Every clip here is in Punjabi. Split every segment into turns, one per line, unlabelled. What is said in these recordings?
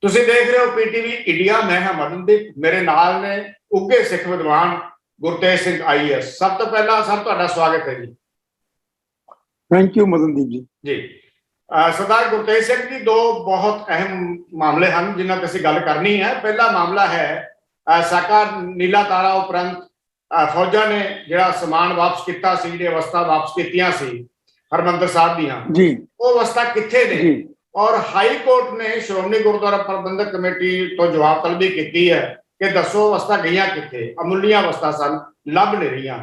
ਤੁਸੀਂ ਦੇਖ ਰਹੇ ਹੋ ਪੀਟੀਵੀ ਇੰਡੀਆ। ਮੈਂ ਹਾਂ ਮਦਨਦੀਪ, ਮੇਰੇ ਨਾਲ ਨੇ ਉੱਘੇ ਸਿੱਖ ਵਿਦਵਾਨ ਗੁਰਤੇਜ ਸਿੰਘ ਆਈਐਸ। ਸਭ ਤੋਂ ਪਹਿਲਾਂ ਸਰ ਤੁਹਾਡਾ ਸਵਾਗਤ ਹੈ ਜੀ।
थैंक यू मदनदीप जी।
ਜੀ ਸਰਦਾਰ ਗੁਰਤੇਜ ਸਿੰਘ ਜੀ, ਦੋ ਬਹੁਤ ਅਹਿਮ ਮਾਮਲੇ ਹਨ ਜਿਨ੍ਹਾਂ ਤੇ ਅਸੀਂ ਗੱਲ ਕਰਨੀ ਹੈ। ਪਹਿਲਾ ਮਾਮਲਾ ਹੈ ਸਾਕਾ ਨੀਲਾ ਤਾਰਾ ਉਪਰੰਤ ਫੌਜਾਂ ਨੇ ਜਿਹੜਾ ਸਮਾਨ ਵਾਪਸ ਕੀਤਾ ਸੀ, ਜਿਹੜੀ ਅਵਸਥਾ ਵਾਪਸ ਕੀਤੀਆਂ ਸੀ ਹਰਮੰਦਰ ਸਾਹਿਬ ਦੀਆਂ,
जी
ਉਹ ਅਵਸਥਾ ਕਿੱਥੇ ਨੇ?
जी
ਔਰ ਹਾਈ ਕੋਰਟ ਨੇ ਸ਼੍ਰੋਮਣੀ ਗੁਰਦੁਆਰਾ ਪ੍ਰਬੰਧਕ ਕਮੇਟੀ ਤੋਂ ਜਵਾਬ ਤਲਬੀ ਕੀਤੀ ਹੈ ਕਿ ਦੱਸੋ ਅਵਸਥਾ ਗਈਆਂ ਕਿੱਥੇ? ਅਮੁੱਲੀਆਂ ਅਵਸਥਾ ਸਨ, ਲੱਭ ਨਹੀਂ ਰਹੀਆਂ।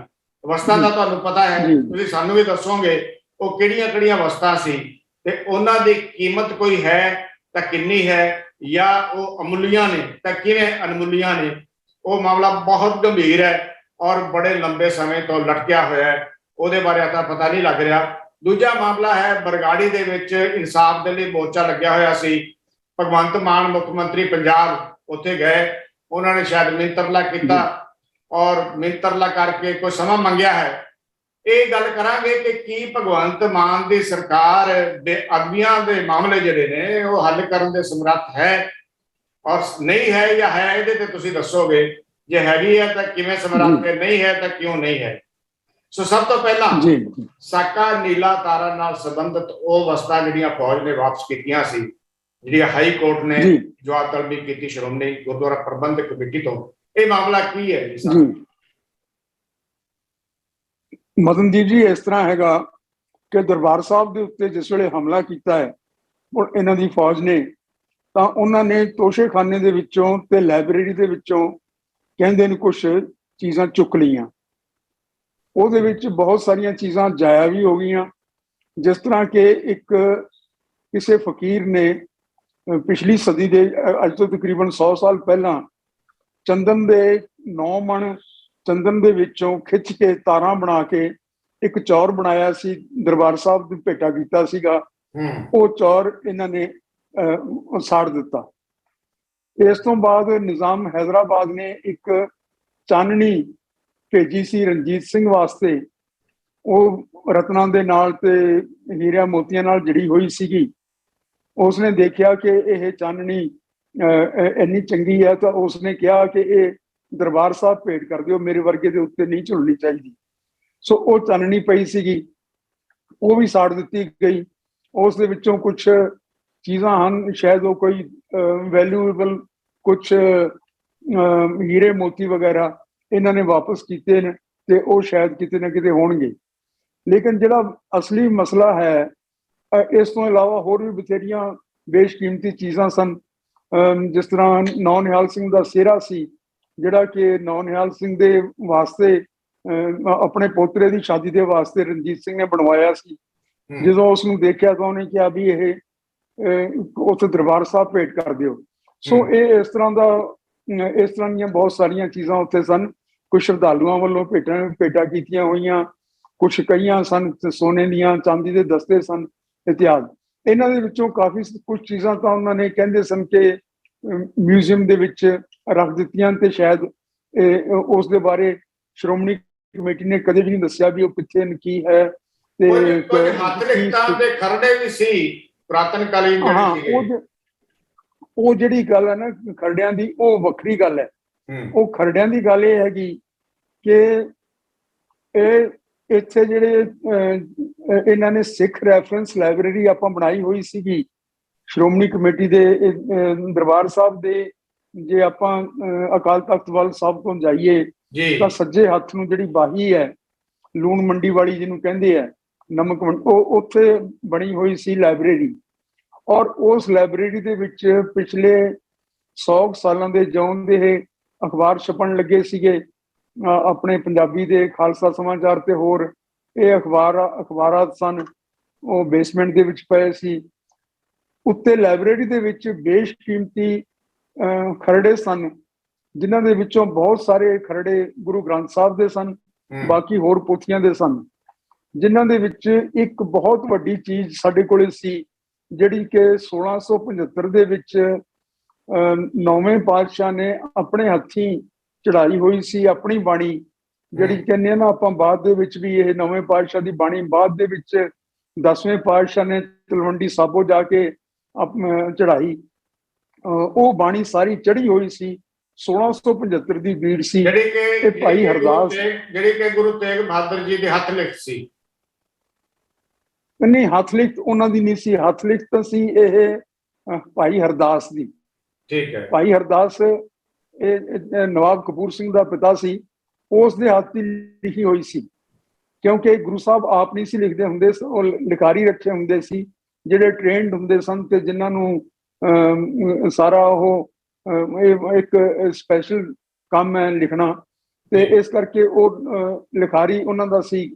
ਅਵਸਥਾ ਦਾ ਤੁਹਾਨੂੰ ਪਤਾ ਹੈ, ਤੁਸੀਂ ਸਾਨੂੰ ਵੀ ਦੱਸੋਗੇ ਉਹ ਕਿਹੜੀਆਂ ਕਿਹੜੀਆਂ ਅਵਸਥਾ ਸੀ ਤੇ ਉਹਨਾਂ ਦੀ ਕੀਮਤ ਕੋਈ ਹੈ ਤਾਂ ਕਿੰਨੀ ਹੈ, ਜਾਂ ਉਹ ਅਮੁੱਲੀਆਂ ਨੇ ਤਾਂ ਕਿਵੇਂ ਅਨਮੁੱਲੀਆਂ ਨੇ? ਉਹ ਮਾਮਲਾ ਬਹੁਤ ਗੰਭੀਰ ਹੈ ਔਰ ਬੜੇ ਲੰਬੇ ਸਮੇਂ ਤੋਂ ਲਟਕਿਆ ਹੋਇਆ ਹੈ, ਉਹਦੇ ਬਾਰੇ ਤਾਂ ਪਤਾ ਨਹੀਂ ਲੱਗ ਰਿਹਾ। ਦੂਜਾ ਮਾਮਲਾ ਹੈ ਬਰਗਾੜੀ ਦੇ ਵਿੱਚ ਇਨਸਾਫ ਦੇ ਲਈ ਮੋਰਚਾ ਲੱਗਿਆ ਹੋਇਆ ਸੀ। ਭਗਵੰਤ ਮਾਨ ਮੁੱਖ ਮੰਤਰੀ ਪੰਜਾਬ ਉੱਥੇ ਗਏ, ਉਹਨਾਂ ਨੇ ਸ਼ਾਇਦ ਮਿੰਤਰਲਾ ਕੀਤਾ ਔਰ ਮਿੰਤਰਲਾ ਕਰਕੇ ਕੋਈ ਸਮਾਂ ਮੰਗਿਆ ਹੈ। ਇਹ ਗੱਲ ਕਰਾਂਗੇ ਕਿ ਕੀ ਭਗਵੰਤ ਮਾਨ ਦੀ ਸਰਕਾਰ ਬੇਅਦਬੀਆਂ ਦੇ ਮਾਮਲੇ ਜਿਹੜੇ ਨੇ ਉਹ ਹੱਲ ਕਰਨ ਦੇ ਸਮਰੱਥ ਹੈ ਔਰ ਨਹੀਂ ਹੈ, ਜਾਂ ਹੈ? ਇਹਦੇ ਤੇ ਤੁਸੀਂ ਦੱਸੋਗੇ। ਜੇ ਹੈਗੀ ਹੈ ਤਾਂ ਕਿਵੇਂ ਸਮਰੱਥ ਹੈ, ਨਹੀਂ ਹੈ ਤਾਂ ਕਿਉਂ ਨਹੀਂ ਹੈ? ਸੋ ਸਭ ਤੋਂ ਪਹਿਲਾਂ ਸਾਕਾ ਨੀਲਾ ਤਾਰਾ ਨਾਲ ਸੰਬੰਧਿਤ ਉਹ ਅਵਸਥਾ ਜਿਹੜੀਆਂ ਫੌਜ ਨੇ ਵਾਪਸ ਕੀਤੀਆਂ ਸੀ, ਜਿਹੜੀਆਂ ਹਾਈ ਕੋਰਟ ਨੇ ਜਵਾਬ ਤਲਬੀ ਕੀਤੀ ਸ਼੍ਰੋਮਣੀ ਗੁਰਦੁਆਰਾ ਪ੍ਰਬੰਧਕ ਕਮੇਟੀ ਤੋਂ, ਇਹ ਮਾਮਲਾ ਕੀ ਹੈ ਜੀ?
ਮਦਨਦੀਪ ਜੀ, ਇਸ ਤਰ੍ਹਾਂ ਹੈਗਾ ਕਿ ਦਰਬਾਰ ਸਾਹਿਬ ਦੇ ਉੱਤੇ ਜਿਸ ਵੇਲੇ ਹਮਲਾ ਕੀਤਾ ਹੈ ਇਹਨਾਂ ਦੀ ਫੌਜ ਨੇ, ਤਾਂ ਉਹਨਾਂ ਨੇ ਤੋਸ਼ੇਖਾਨੇ ਦੇ ਵਿੱਚੋਂ ਤੇ ਲਾਇਬ੍ਰੇਰੀ ਦੇ ਵਿੱਚੋਂ ਕਹਿੰਦੇ ਨੇ ਕੁਝ ਚੀਜ਼ਾਂ ਚੁੱਕ ਲਈਆਂ। ਉਹਦੇ ਵਿੱਚ ਬਹੁਤ ਸਾਰੀਆਂ ਚੀਜ਼ਾਂ ਜਾਇਆ ਵੀ ਹੋ ਗਈਆਂ, ਜਿਸ ਤਰ੍ਹਾਂ ਕਿ ਇੱਕ ਕਿਸੇ ਫਕੀਰ ਨੇ ਪਿਛਲੀ ਸਦੀ ਦੇ ਅੱਜ ਤੋਂ ਤਕਰੀਬਨ 100 ਸਾਲ ਪਹਿਲਾਂ ਚੰਦਨ ਦੇ 9 ਮਣ ਚੰਦਨ ਦੇ ਵਿੱਚੋਂ ਖਿੱਚ ਕੇ ਤਾਰਾਂ ਬਣਾ ਕੇ ਇੱਕ ਚੌਰ ਬਣਾਇਆ ਸੀ, ਦਰਬਾਰ ਸਾਹਿਬ ਨੂੰ ਭੇਟਾ ਕੀਤਾ ਸੀਗਾ। ਉਹ ਚੌਰ ਇਹਨਾਂ ਨੇ ਸਾੜ ਦਿੱਤਾ। ਇਸ ਤੋਂ ਬਾਅਦ ਨਿਜ਼ਾਮ ਹੈਦਰਾਬਾਦ ਨੇ ਇੱਕ ਚਾਨਣੀ ਭੇਜੀ ਸੀ ਰਣਜੀਤ ਸਿੰਘ ਵਾਸਤੇ, ਉਹ ਰਤਨਾਂ ਦੇ ਨਾਲ ਤੇ ਹੀਰਿਆਂ ਮੋਤੀਆਂ ਨਾਲ ਜੜੀ ਹੋਈ ਸੀਗੀ। ਉਸਨੇ ਦੇਖਿਆ ਕਿ ਇਹ ਚਾਨਣੀ ਇੰਨੀ ਚੰਗੀ ਹੈ ਤਾਂ ਉਸਨੇ ਕਿਹਾ ਕਿ ਇਹ ਦਰਬਾਰ ਸਾਹਿਬ ਭੇਟ ਕਰ ਦਿਓ, ਮੇਰੇ ਵਰਗੇ ਦੇ ਉੱਤੇ ਨਹੀਂ ਝੁਲਣੀ ਚਾਹੀਦੀ। ਸੋ ਉਹ ਚਾਨਣੀ ਪਈ ਸੀਗੀ, ਉਹ ਵੀ ਸਾੜ ਦਿੱਤੀ ਗਈ। ਉਸ ਦੇ ਵਿੱਚੋਂ ਕੁਝ ਚੀਜ਼ਾਂ ਹਨ, ਸ਼ਾਇਦ ਉਹ ਕੋਈ ਵੈਲਿਊਏਬਲ ਕੁਝ ਹੀਰੇ ਮੋਤੀ ਵਗੈਰਾ ਇਹਨਾਂ ਨੇ ਵਾਪਸ ਕੀਤੇ ਨੇ ਤੇ ਉਹ ਸ਼ਾਇਦ ਕਿਤੇ ਨਾ ਕਿਤੇ ਹੋਣਗੇ। ਲੇਕਿਨ ਜਿਹੜਾ ਅਸਲੀ ਮਸਲਾ ਹੈ, ਇਸ ਤੋਂ ਇਲਾਵਾ ਹੋਰ ਵੀ ਬਥੇਰੀਆਂ ਬੇਸ਼ਕੀਮਤੀ ਚੀਜ਼ਾਂ ਸਨ। ਜਿਸ ਤਰ੍ਹਾਂ ਨੌ ਨਿਹਾਲ ਸਿੰਘ ਦਾ ਸਿਹਰਾ ਸੀ, ਜਿਹੜਾ ਕਿ ਨੌ ਨਿਹਾਲ ਸਿੰਘ ਦੇ ਵਾਸਤੇ ਆਪਣੇ ਪੋਤਰੇ ਦੀ ਸ਼ਾਦੀ ਦੇ ਵਾਸਤੇ ਰਣਜੀਤ ਸਿੰਘ ਨੇ ਬਣਵਾਇਆ ਸੀ। ਜਦੋਂ ਉਸ ਨੂੰ ਦੇਖਿਆ ਤਾਂ ਉਹਨੇ ਕਿਹਾ ਵੀ ਇਹ ਉੱਥੇ ਦਰਬਾਰ ਸਾਹਿਬ ਭੇਟ ਕਰ ਦਿਓ। ਸੋ ਇਹ ਇਸ ਤਰ੍ਹਾਂ ਦੀਆਂ ਬਹੁਤ ਸਾਰੀਆਂ ਚੀਜ਼ਾਂ ਉੱਥੇ ਸਨ। ਕੁਝ ਸ਼ਰਧਾਲੂਆਂ ਵੱਲੋਂ ਭੇਟਾਂ ਕੀਤੀਆਂ ਹੋਈਆਂ, ਕੁਝ ਕਈਆਂ ਸਨ ਸੋਨੇ ਦੀਆਂ, ਚਾਂਦੀ ਦੇ ਦਸਤੇ ਸਨ ਇਤਿਆਦਿ। ਇਹਨਾਂ ਦੇ ਵਿੱਚੋਂ ਕਾਫੀ ਕੁਝ ਚੀਜ਼ਾਂ ਤਾਂ ਉਹਨਾਂ ਨੇ ਕਹਿੰਦੇ ਸਨ ਕਿ ਮਿਊਜ਼ੀਅਮ ਦੇ ਵਿੱਚ ਰੱਖ ਦਿੱਤੀਆਂ ਤੇ ਸ਼ਾਇਦ ਉਸ ਦੇ ਬਾਰੇ ਸ਼੍ਰੋਮਣੀ ਕਮੇਟੀ ਨੇ ਕਦੇ ਵੀ ਨਹੀਂ ਦੱਸਿਆ ਵੀ ਉਹ ਕਿੱਥੇ ਕੀ ਹੈ। ਤੇ
ਹੱਥ ਲਿਖਤਾਂ ਦੇ ਖਰੜੇ ਵੀ ਸੀ ਪੁਰਾਤਨ ਕਾਲੀਨ ਜਿਹੜੇ
ਉਹ ਜਿਹੜੀ ਗੱਲ ਹੈ ਨਾ ਖਰੜਿਆਂ ਦੀ, ਉਹ ਵੱਖਰੀ ਗੱਲ ਹੈ। ਉਹ ਖਰੜਿਆਂ ਦੀ ਗੱਲ ਇਹ ਹੈਗੀ ਕਿ ਇਹ ਇੱਥੇ ਜਿਹੜੇ ਇਹਨਾਂ ਨੇ ਸਿੱਖ ਰੈਫਰੈਂਸ ਲਾਇਬ੍ਰੇਰੀ ਆਪਾਂ ਬਣਾਈ ਹੋਈ ਸੀਗੀ ਸ਼੍ਰੋਮਣੀ ਕਮੇਟੀ ਦੇ ਦਰਬਾਰ ਸਾਹਿਬ ਦੇ। ਜੇ ਆਪਾਂ ਅਕਾਲ ਤਖਤ ਵੱਲ ਸਾਹਿਬ ਤੋਂ ਜਾਈਏ ਤਾਂ ਸੱਜੇ ਹੱਥ ਨੂੰ ਜਿਹੜੀ ਬਾਹੀ ਹੈ, ਲੂਣ ਮੰਡੀ ਵਾਲੀ ਜਿਹਨੂੰ ਕਹਿੰਦੇ ਆ, ਨਮਕ ਮੰਡੀ, ਉਹ ਉੱਥੇ ਬਣੀ ਹੋਈ ਸੀ ਲਾਇਬ੍ਰੇਰੀ। ਔਰ ਉਸ ਲਾਇਬ੍ਰੇਰੀ ਦੇ ਵਿੱਚ ਪਿਛਲੇ 100 ਸਾਲਾਂ ਦੇ ਜਿਉਣ ਦੇ ਅਖਬਾਰ ਛਪਣ ਲੱਗੇ ਸੀਗੇ, ਆਪਣੇ ਪੰਜਾਬੀ ਦੇ ਖਾਲਸਾ ਸਮਾਚਾਰ ਤੇ ਹੋਰ ਇਹ ਅਖਬਾਰਾਂ ਸਨ, ਉਹ ਬੇਸਮੈਂਟ ਦੇ ਵਿੱਚ ਪਏ ਸੀ। ਉੱਤੇ ਲਾਇਬ੍ਰੇਰੀ ਦੇ ਵਿੱਚ ਬੇਸ਼ਕੀਮਤੀ ਖਰੜੇ ਸਨ, ਜਿਨ੍ਹਾਂ ਦੇ ਵਿੱਚੋਂ ਬਹੁਤ ਸਾਰੇ ਖਰੜੇ ਗੁਰੂ ਗ੍ਰੰਥ ਸਾਹਿਬ ਦੇ ਸਨ, ਬਾਕੀ ਹੋਰ ਪੋਥੀਆਂ ਦੇ ਸਨ। ਜਿਨ੍ਹਾਂ ਦੇ ਵਿੱਚ ਇੱਕ ਬਹੁਤ ਵੱਡੀ ਚੀਜ਼ ਸਾਡੇ ਕੋਲ ਸੀ, ਜਿਹੜੀ ਕਿ 1675 ਦੇ ਵਿੱਚ 9ਵੇਂ ਪਾਤਸ਼ਾਹ ਨੇ ਆਪਣੇ ਹੱਥੀਂ ਚੜਾਈ ਹੋਈ ਸੀ, ਆਪਣੀ ਬਾਣੀ, ਜਿਹੜੀ ਕਹਿੰਦੇ ਆ ਨਾ ਆਪਾਂ ਬਾਅਦ ਦੇ ਵਿੱਚ ਵੀ ਇਹ 9ਵੇਂ ਪਾਤਸ਼ਾਹ ਦੀ ਬਾਣੀ ਬਾਅਦ ਦੇ ਵਿੱਚ 10ਵੇਂ ਪਾਤਸ਼ਾਹ ਨੇ ਤਲਵੰਡੀ ਸਾਬੋ ਜਾ ਕੇ ਚੜਾਈ। ਉਹ ਬਾਣੀ ਸਾਰੀ ਚੜੀ ਹੋਈ ਸੀ। 1675 ਦੀ ਬੀੜ ਸੀ ਤੇ ਭਾਈ ਹਰਦਾਸ
ਜਿਹੜੀ ਕਿ ਗੁਰੂ ਤੇਗ ਬਹਾਦਰ ਜੀ ਦੇ ਹੱਥ ਲਿਖਤ ਸੀ।
ਨਹੀਂ, ਹੱਥ ਲਿਖਤ ਉਹਨਾਂ ਦੀ ਨਹੀਂ ਸੀ, ਹੱਥ ਲਿਖਤ ਸੀ ਇਹ ਭਾਈ ਹਰਦਾਸ ਦੀ।
ਠੀਕ ਹੈ।
ਭਾਈ ਹਰਦਾਸ ਇਹ ਨਵਾਬ ਕਪੂਰ ਸਿੰਘ ਦਾ ਪਿਤਾ ਸੀ, ਉਸ ਦੇ ਹੱਥ ਦੀ ਲਿਖੀ ਹੋਈ ਸੀ। ਕਿਉਂਕਿ ਗੁਰੂ ਸਾਹਿਬ ਆਪ ਨਹੀਂ ਸੀ ਲਿਖਦੇ ਹੁੰਦੇ, ਉਹ ਲਿਖਾਰੀ ਰੱਖੇ ਹੁੰਦੇ ਸੀ ਜਿਹੜੇ ਟ੍ਰੇਨਡ ਹੁੰਦੇ ਸਨ ਤੇ ਜਿਨ੍ਹਾਂ ਨੂੰ ਸਾਰਾ ਉਹ ਇੱਕ ਸਪੈਸ਼ਲ ਕੰਮ ਹੈ ਲਿਖਣਾ, ਤੇ ਇਸ ਕਰਕੇ ਉਹ ਲਿਖਾਰੀ ਉਹਨਾਂ ਦਾ ਸੀ।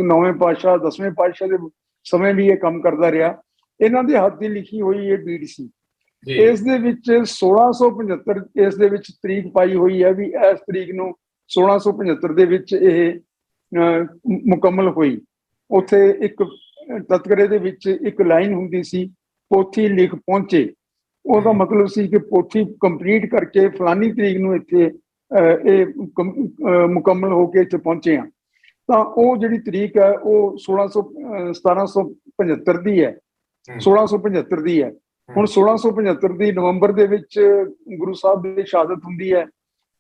9ਵੇਂ ਪਾਤਸ਼ਾਹ 10ਵੇਂ ਪਾਤਸ਼ਾਹ ਦੇ ਸਮੇਂ ਵੀ ਇਹ ਕੰਮ ਕਰਦਾ ਰਿਹਾ। ਇਹਨਾਂ ਦੇ ਹੱਥ ਦੀ ਲਿਖੀ ਹੋਈ ਇਹ ਬੀੜ ਸੀ। ਇਸ ਦੇ ਵਿੱਚ 1675 ਇਸ ਦੇ ਵਿੱਚ ਤਰੀਕ ਪਾਈ ਹੋਈ ਹੈ ਵੀ ਇਸ ਤਰੀਕ ਨੂੰ 1675 ਦੇ ਵਿੱਚ ਇਹ ਮੁਕੰਮਲ ਹੋਈ। ਉੱਥੇ ਇੱਕ ਤਤਕਰੇ ਦੇ ਵਿੱਚ ਇੱਕ ਲਾਈਨ ਹੁੰਦੀ ਸੀ, ਪੋਥੀ ਲਿਖ ਪਹੁੰਚੇ। ਉਹਦਾ ਮਤਲਬ ਸੀ ਕਿ ਪੋਥੀ ਕੰਪਲੀਟ ਕਰਕੇ ਫਲਾਨੀ ਤਰੀਕ ਨੂੰ ਇੱਥੇ ਇਹ ਮੁਕੰਮਲ ਹੋ ਕੇ ਇੱਥੇ ਪਹੁੰਚੇ ਆ। ਤਾਂ ਉਹ ਜਿਹੜੀ ਤਰੀਕ ਹੈ ਉਹ 1775 ਦੀ ਹੈ, 1675 ਦੀ ਹੈ। ਹੁਣ 1675 ਦੀ ਨਵੰਬਰ ਦੇ ਵਿੱਚ ਗੁਰੂ ਸਾਹਿਬ ਦੀ ਸ਼ਹਾਦਤ ਹੁੰਦੀ ਹੈ।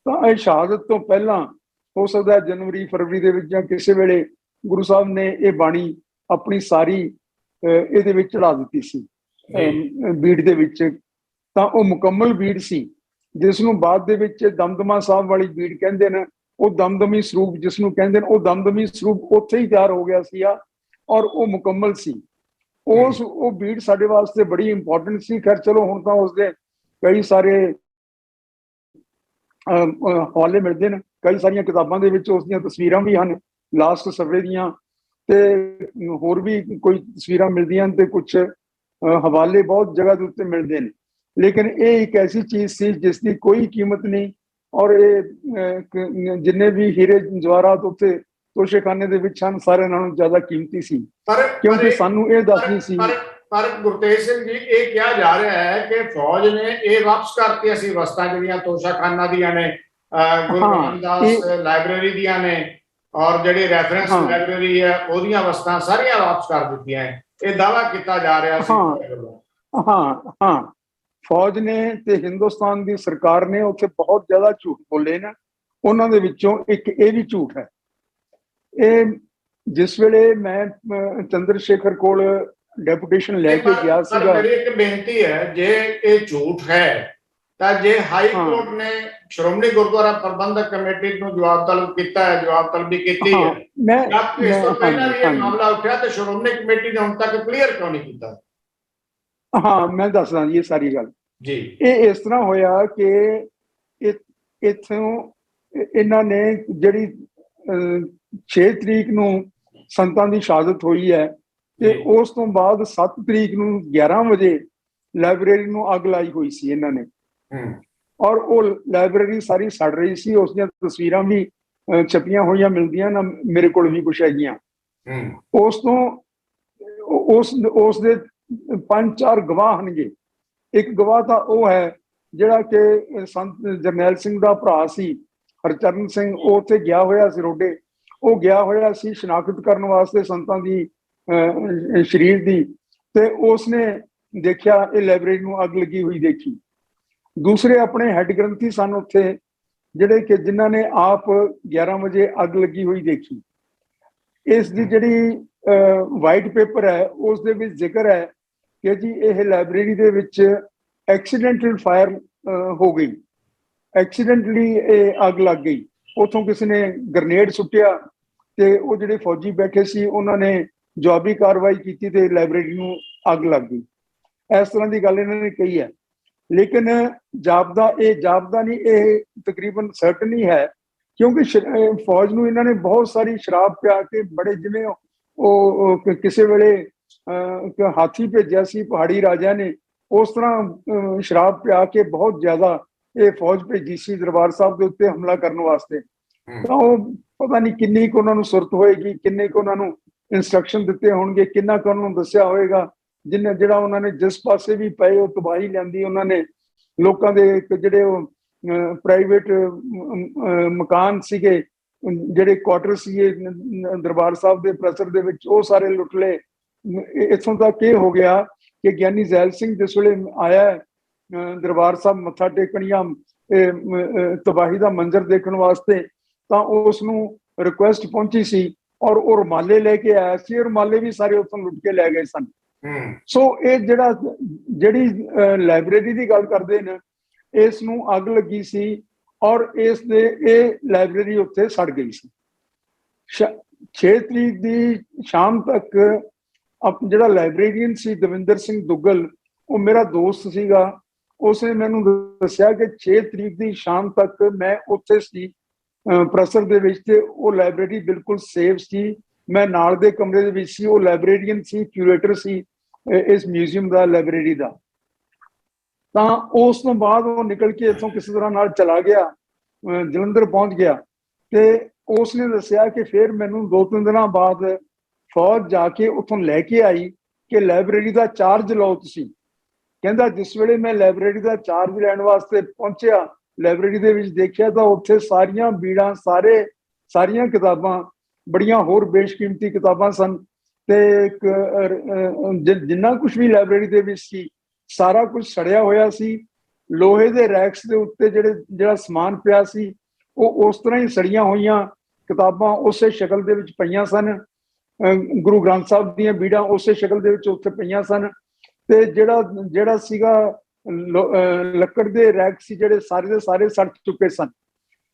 ਤਾਂ ਇਹ ਸ਼ਹਾਦਤ ਤੋਂ ਪਹਿਲਾਂ ਹੋ ਸਕਦਾ ਜਨਵਰੀ ਫਰਵਰੀ ਦੇ ਵਿੱਚ ਜਾਂ ਕਿਸੇ ਵੇਲੇ ਗੁਰੂ ਸਾਹਿਬ ਨੇ ਇਹ ਬਾਣੀ ਆਪਣੀ ਸਾਰੀ ਇਹਦੇ ਵਿੱਚ ਚੜਾ ਦਿੱਤੀ ਸੀ ਬੀੜ ਦੇ ਵਿੱਚ। ਤਾਂ ਉਹ ਮੁਕੰਮਲ ਬੀੜ ਸੀ, ਜਿਸ ਨੂੰ ਬਾਅਦ ਦੇ ਵਿੱਚ ਦਮਦਮਾ ਸਾਹਿਬ ਵਾਲੀ ਬੀੜ ਕਹਿੰਦੇ ਨੇ। ਉਹ ਦਮਦਮੀ ਸਰੂਪ ਜਿਸ ਨੂੰ ਕਹਿੰਦੇ ਨੇ, ਉਹ ਦਮਦਮੀ ਸਰੂਪ ਉੱਥੇ ਹੀ ਤਿਆਰ ਹੋ ਗਿਆ ਸੀ ਔਰ ਉਹ ਮੁਕੰਮਲ ਸੀ। ਉਹ ਬੀੜ ਸਾਡੇ ਵਾਸਤੇ ਬੜੀ ਇੰਪੋਰਟੈਂਟ ਸੀ। ਖੈਰ ਚਲੋ ਹੁਣ ਤਾਂ ਉਸਦੇ ਕਈ ਸਾਰੇ ਹਵਾਲੇ ਮਿਲਦੇ ਨੇ, ਕਈ ਸਾਰੀਆਂ ਕਿਤਾਬਾਂ ਦੇ ਵਿੱਚ ਉਸ ਦੀਆਂ ਤਸਵੀਰਾਂ ਵੀ ਹਨ ਲਾਸਟ ਸਫੇ ਦੀਆਂ, ਤੇ ਹੋਰ ਵੀ ਕੋਈ ਤਸਵੀਰਾਂ ਮਿਲਦੀਆਂ ਤੇ ਕੁਝ ਹਵਾਲੇ ਬਹੁਤ ਜਗ੍ਹਾ ਦੇ ਉੱਤੇ ਮਿਲਦੇ ਨੇ। ਲੇਕਿਨ ਇਹ ਇੱਕ ਐਸੀ ਚੀਜ਼ ਸੀ ਜਿਸ ਦੀ ਕੋਈ ਕੀਮਤ ਨਹੀਂ, ਔਰ ਇਹ ਜਿੰਨੇ ਵੀ ਹੀਰੇ ਜਵਾਹਰਾਤ ਉੱਥੇ ਤੋਸ਼ੇਖਾਨੇ ਦੇ ਵਿੱਚ ਹਨ ਸਾਰਿਆਂ ਨਾਲੋਂ ਜ਼ਿਆਦਾ ਕੀਮਤੀ ਸੀ, ਕਿਉਂਕਿ ਸਾਨੂੰ ਇਹ ਦੱਸਣੀ ਸੀ।
ਪਰ ਗੁਰਤੇਜ ਸਿੰਘ ਜੀ, ਇਹ ਕਿਹਾ ਜਾ ਰਿਹਾ ਹੈ ਕਿ ਫੌਜ ਨੇ ਇਹ ਵਾਪਸ ਕਰਤੀ ਅਸੀਂ ਵਸਤਾਂ ਜਿਹੜੀਆਂ ਤੋਸ਼ਾਖਾਨਾ ਦੀਆਂ ਨੇ, ਗੁਰੂ ਰਾਮਦਾਸ ਲਾਇਬ੍ਰੇਰੀ ਦੀਆਂ ਨੇ, ਔਰ ਜਿਹੜੀ ਰੈਫਰੈਂਸ ਲਾਇਬ੍ਰੇਰੀ ਹੈ ਉਹਦੀਆਂ ਵਸਤਾਂ ਸਾਰੀਆਂ ਵਾਪਸ ਕਰ ਦਿੱਤੀਆਂ। ਇਹ ਦਾਅਵਾ ਕੀਤਾ ਜਾ ਰਿਹਾ ਸੀ।
ਹਾਂ, ਫੌਜ ਨੇ ਤੇ ਹਿੰਦੁਸਤਾਨ ਦੀ ਸਰਕਾਰ ਨੇ ਉੱਥੇ ਬਹੁਤ ਜ਼ਿਆਦਾ ਝੂਠ ਬੋਲੇ ਨੇ। ਉਹਨਾਂ ਦੇ ਵਿੱਚੋਂ ਇੱਕ ਇਹ ਵੀ ਝੂਠ ਹੈ। ਇਹ ਜਿਸ ਵੇਲੇ ਮੈਂ ਚੰਦਰ ਸ਼ੇਖਰ ਕੋਲ ਡੈਪੂਟੇਸ਼ਨ ਲੈ ਕੇ ਗਿਆ ਸੀਗਾ।
ਮੇਰੀ ਇੱਕ ਬੇਨਤੀ ਹੈ, ਜੇ ਇਹ ਝੂਠ ਹੈ ਤਾਂ ਜੇ ਹਾਈ ਕੋਰਟ ਨੇ ਸ਼੍ਰੋਮਣੀ ਗੁਰਦੁਆਰਾ ਪ੍ਰਬੰਧਕ ਕਮੇਟੀ ਨੂੰ ਜਵਾਬ ਤਲਬ ਕੀਤਾ ਹੈ, ਜਵਾਬ ਤਲਬੀ ਕੀਤੀ ਹੈ, ਇਸ ਤੋਂ ਪਹਿਲਾਂ ਵੀ ਇਹ ਮਾਮਲਾ ਉੱਠਿਆ ਤੇ ਸ਼੍ਰੋਮਣੀ ਕਮੇਟੀ ਨੇ ਹੁਣ ਤੱਕ ਕਲੀਅਰ ਕਿਉਂ ਨਹੀਂ ਕੀਤਾ?
ਹਾਂ, ਮੈਂ ਦੱਸਦਾ ਜੀ ਇਹ ਸਾਰੀ ਗੱਲ
ਜੀ।
ਇਹ ਇਸ ਤਰ੍ਹਾਂ ਹੋਇਆ ਕਿ ਇੱਥੋਂ ਇਹਨਾਂ ਨੇ ਜਿਹੜੀ 6 ਤਰੀਕ ਨੂੰ ਸੰਤਾਂ ਦੀ ਸ਼ਹਾਦਤ ਹੋਈ ਹੈ ਤੇ ਉਸ ਤੋਂ ਬਾਅਦ 7 ਤਰੀਕ ਨੂੰ 11 ਵਜੇ ਲਾਇਬ੍ਰੇਰੀ ਨੂੰ ਅੱਗ ਲਾਈ ਹੋਈ ਸੀ ਇਹਨਾਂ ਨੇ, ਔਰ ਉਹ ਲਾਇਬ੍ਰੇਰੀ ਸਾਰੀ ਸੜ ਰਹੀ ਸੀ। ਉਸ ਦੀਆਂ ਤਸਵੀਰਾਂ ਵੀ ਛਪੀਆਂ ਹੋਈਆਂ ਮਿਲਦੀਆਂ ਨਾ, ਮੇਰੇ ਕੋਲ ਵੀ ਕੁਛ ਹੈਗੀਆਂ। ਉਸ ਤੋਂ ਉਸ ਦੇ 5-4 ਗਵਾਹ ਹਨਗੇ। ਇੱਕ ਗਵਾਹ ਤਾਂ ਉਹ ਹੈ ਜਿਹੜਾ ਕਿ ਸੰਤ ਜਰਨੈਲ ਸਿੰਘ ਦਾ ਭਰਾ ਸੀ, ਹਰਚਰਨ ਸਿੰਘ। ਉਹ ਉੱਥੇ ਗਿਆ ਹੋਇਆ ਸੀ ਰੋਡੇ, ਉਹ ਗਿਆ ਹੋਇਆ ਸੀ ਸ਼ਨਾਖਤ ਕਰਨ ਵਾਸਤੇ ਸੰਤਾਂ ਦੀ ਸਰੀਰ ਦੀ, ਤੇ ਉਸਨੇ ਦੇਖਿਆ ਇਹ ਲਾਇਬ੍ਰੇਰੀ ਨੂੰ ਅੱਗ ਲੱਗੀ ਹੋਈ ਦੇਖੀ। ਦੂਸਰੇ ਆਪਣੇ ਹੈੱਡ ਗ੍ਰੰਥੀ ਸਨ ਉੱਥੇ ਜਿਹੜੇ ਕਿ ਜਿਨ੍ਹਾਂ ਨੇ ਆਪ 11 ਵਜੇ ਅੱਗ ਲੱਗੀ ਹੋਈ ਦੇਖੀ। ਇਸ ਦੀ ਜਿਹੜੀ ਵਾਈਟ ਪੇਪਰ ਹੈ ਉਸ ਦੇ ਵਿੱਚ ਜ਼ਿਕਰ ਹੈ ਕਿ ਜੀ ਇਹ ਲਾਇਬ੍ਰੇਰੀ ਦੇ ਵਿੱਚ ਐਕਸੀਡੈਂਟਲ ਫਾਇਰ ਹੋ ਗਈ, ਐਕਸੀਡੈਂਟਲੀ ਇਹ ਅੱਗ ਲੱਗ ਗਈ। ਉੱਥੋਂ ਕਿਸੇ ਨੇ ਗ੍ਰਨੇਡ ਸੁੱਟਿਆ ਤੇ ਉਹ ਜਿਹੜੇ ਫੌਜੀ ਬੈਠੇ ਸੀ ਉਹਨਾਂ ਨੇ ਜਵਾਬੀ ਕਾਰਵਾਈ ਕੀਤੀ ਤੇ ਲਾਇਬ੍ਰੇਰੀ ਨੂੰ ਅੱਗ ਲੱਗ ਗਈ। ਇਸ ਤਰ੍ਹਾਂ ਦੀ ਗੱਲ ਇਹਨਾਂ ਨੇ ਕਹੀ ਹੈ। ਲੇਕਿਨ ਜਾਪਦਾ ਨਹੀਂ, ਇਹ ਤਕਰੀਬਨ ਸਰਟਨ ਹੀ ਹੈ, ਕਿਉਂਕਿ ਫੌਜ ਨੂੰ ਇਹਨਾਂ ਨੇ ਬਹੁਤ ਸਾਰੀ ਸ਼ਰਾਬ ਪਿਆ ਕੇ ਬੜੇ, ਜਿਵੇਂ ਉਹ ਕਿਸੇ ਵੇਲੇ ਹਾਥੀ ਭੇਜਿਆ ਸੀ ਪਹਾੜੀ ਰਾਜਿਆਂ ਨੇ, ਉਸ ਤਰ੍ਹਾਂ ਸ਼ਰਾਬ ਪਿਆ ਕੇ ਬਹੁਤ ਜ਼ਿਆਦਾ ਇਹ ਫੌਜ ਭੇਜੀ ਸੀ ਦਰਬਾਰ ਸਾਹਿਬ ਦੇ ਉੱਤੇ ਹਮਲਾ ਕਰਨ ਵਾਸਤੇ। ਤਾਂ ਉਹ ਪਤਾ ਨਹੀਂ ਕਿੰਨੀ ਕੁ ਉਹਨਾਂ ਨੂੰ ਸੁਰਤ ਹੋਏਗੀ, ਕਿੰਨੇ ਕੁ ਉਹਨਾਂ ਨੂੰ ਇੰਸਟਰਕਸ਼ਨ ਦਿੱਤੇ ਹੋਣਗੇ, ਕਿੰਨਾ ਕੁ ਉਹਨਾਂ ਨੂੰ ਦੱਸਿਆ ਹੋਏਗਾ। ਜਿਹੜਾ ਉਹਨਾਂ ਨੇ ਜਿਸ ਪਾਸੇ ਵੀ ਪਏ ਉਹ ਤਬਾਹੀ ਲਿਆਂਦੀ। ਉਹਨਾਂ ਨੇ ਲੋਕਾਂ ਦੇ ਜਿਹੜੇ ਉਹ ਪ੍ਰਾਈਵੇਟ ਮਕਾਨ ਸੀਗੇ, ਜਿਹੜੇ ਕੁਆਟਰ ਸੀਗੇ ਦਰਬਾਰ ਸਾਹਿਬ ਦੇ ਪ੍ਰਸਰ ਦੇ ਵਿੱਚ, ਉਹ ਸਾਰੇ ਲੁੱਟ ਲਏ। ਇੱਥੋਂ ਤੱਕ ਇਹ ਹੋ ਗਿਆ ਕਿ ਗਿਆਨੀ ਜ਼ੈਲ ਸਿੰਘ ਜਿਸ ਵੇਲੇ ਆਇਆ ਦਰਬਾਰ ਸਾਹਿਬ ਮੱਥਾ ਟੇਕਣ ਜਾਂ ਤਬਾਹੀ ਦਾ ਮੰਜ਼ਰ ਦੇਖਣ ਵਾਸਤੇ, ਤਾਂ ਉਸ ਨੂੰ ਰਿਕੁਐਸਟ ਪਹੁੰਚੀ ਸੀ ਔਰ ਉਹ ਰੁਮਾਲੇ ਲੈ ਕੇ ਆਇਆ ਸੀ। ਰੁਮਾਲੇ ਵੀ ਸਾਰੇ ਉੱਥੋਂ ਲੁੱਟ ਕੇ ਲੈ ਗਏ ਸਨ। ਸੋ ਇਹ ਜਿਹੜੀ ਲਾਇਬ੍ਰੇਰੀ ਦੀ ਗੱਲ ਕਰਦੇ ਨੇ, ਇਸ ਨੂੰ ਅੱਗ ਲੱਗੀ ਸੀ ਔਰ ਇਹ ਲਾਇਬ੍ਰੇਰੀ ਉੱਥੇ ਸੜ ਗਈ ਸੀ। 6 ਤਰੀਕ ਦੀ ਸ਼ਾਮ ਤੱਕ ਜਿਹੜਾ ਲਾਇਬ੍ਰੇਰੀਅਨ ਸੀ ਦਵਿੰਦਰ ਸਿੰਘ ਦੁੱਗਲ, ਉਹ ਮੇਰਾ ਦੋਸਤ ਸੀਗਾ, ਉਸਨੇ ਮੈਨੂੰ ਦੱਸਿਆ ਕਿ 6 ਤਰੀਕ ਦੀ ਸ਼ਾਮ ਤੱਕ ਮੈਂ ਉੱਥੇ ਸੀ ਪ੍ਰੈਸਰ ਦੇ ਵਿੱਚ, ਤੇ ਉਹ ਲਾਇਬ੍ਰੇਰੀ ਬਿਲਕੁਲ ਸੇਫ ਸੀ। ਮੈਂ ਨਾਲ ਦੇ ਕਮਰੇ ਦੇ ਵਿੱਚ ਸੀ। ਉਹ ਲਾਇਬ੍ਰੇਰੀਅਨ ਸੀ, ਕਿਊਰੇਟਰ ਸੀ ਇਸ ਮਿਊਜ਼ੀਅਮ ਦਾ, ਲਾਇਬ੍ਰੇਰੀ ਦਾ। ਤਾਂ ਉਸ ਤੋਂ ਬਾਅਦ ਉਹ ਨਿਕਲ ਕੇ ਇੱਥੋਂ ਕਿਸੇ ਤਰ੍ਹਾਂ ਨਾਲ ਚਲਾ ਗਿਆ, ਜਲੰਧਰ ਪਹੁੰਚ ਗਿਆ। ਤੇ ਉਸਨੇ ਦੱਸਿਆ ਕਿ ਫਿਰ ਮੈਨੂੰ 2-3 ਦਿਨਾਂ ਬਾਅਦ ਫੌਜ ਜਾ ਕੇ ਉੱਥੋਂ ਲੈ ਕੇ ਆਈ ਕਿ ਲਾਇਬ੍ਰੇਰੀ ਦਾ ਚਾਰਜ ਲਓ ਤੁਸੀਂ। ਕਹਿੰਦਾ ਜਿਸ ਵੇਲੇ ਮੈਂ ਲਾਇਬ੍ਰੇਰੀ ਦਾ ਚਾਰਜ ਲੈਣ ਵਾਸਤੇ ਪਹੁੰਚਿਆ, ਲਾਇਬ੍ਰੇਰੀ ਦੇ ਵਿੱਚ ਦੇਖਿਆ ਤਾਂ ਉੱਥੇ ਸਾਰੀਆਂ ਬੀੜਾਂ, ਸਾਰੀਆਂ ਕਿਤਾਬਾਂ, ਬੜੀਆਂ ਹੋਰ ਬੇਸ਼ਕੀਮਤੀ ਕਿਤਾਬਾਂ ਸਨ। ਤੇ ਜਿੰਨਾ ਕੁਝ ਵੀ ਲਾਇਬ੍ਰੇਰੀ ਦੇ ਵਿੱਚ ਸੀ, ਸਾਰਾ ਕੁਝ ਸੜਿਆ ਹੋਇਆ ਸੀ। ਲੋਹੇ ਦੇ ਰੈਕਸ ਦੇ ਉੱਤੇ ਜਿਹੜਾ ਸਮਾਨ ਪਿਆ ਸੀ, ਉਹ ਉਸ ਤਰ੍ਹਾਂ ਹੀ ਸੜੀਆਂ ਹੋਈਆਂ ਕਿਤਾਬਾਂ ਉਸੇ ਸ਼ਕਲ ਦੇ ਵਿੱਚ ਪਈਆਂ ਸਨ। ਗੁਰੂ ਗ੍ਰੰਥ ਸਾਹਿਬ ਦੀਆਂ ਬੀੜਾਂ ਉਸੇ ਸ਼ਕਲ ਦੇ ਵਿੱਚ ਉੱਥੇ ਪਈਆਂ ਸਨ। ਤੇ ਜਿਹੜਾ ਸੀਗਾ ਲੱਕੜ ਦੇ ਰੈਕ ਸੀ, ਜਿਹੜੇ ਸਾਰੇ ਦੇ ਸਾਰੇ ਸੜ ਚੁੱਕੇ ਸਨ।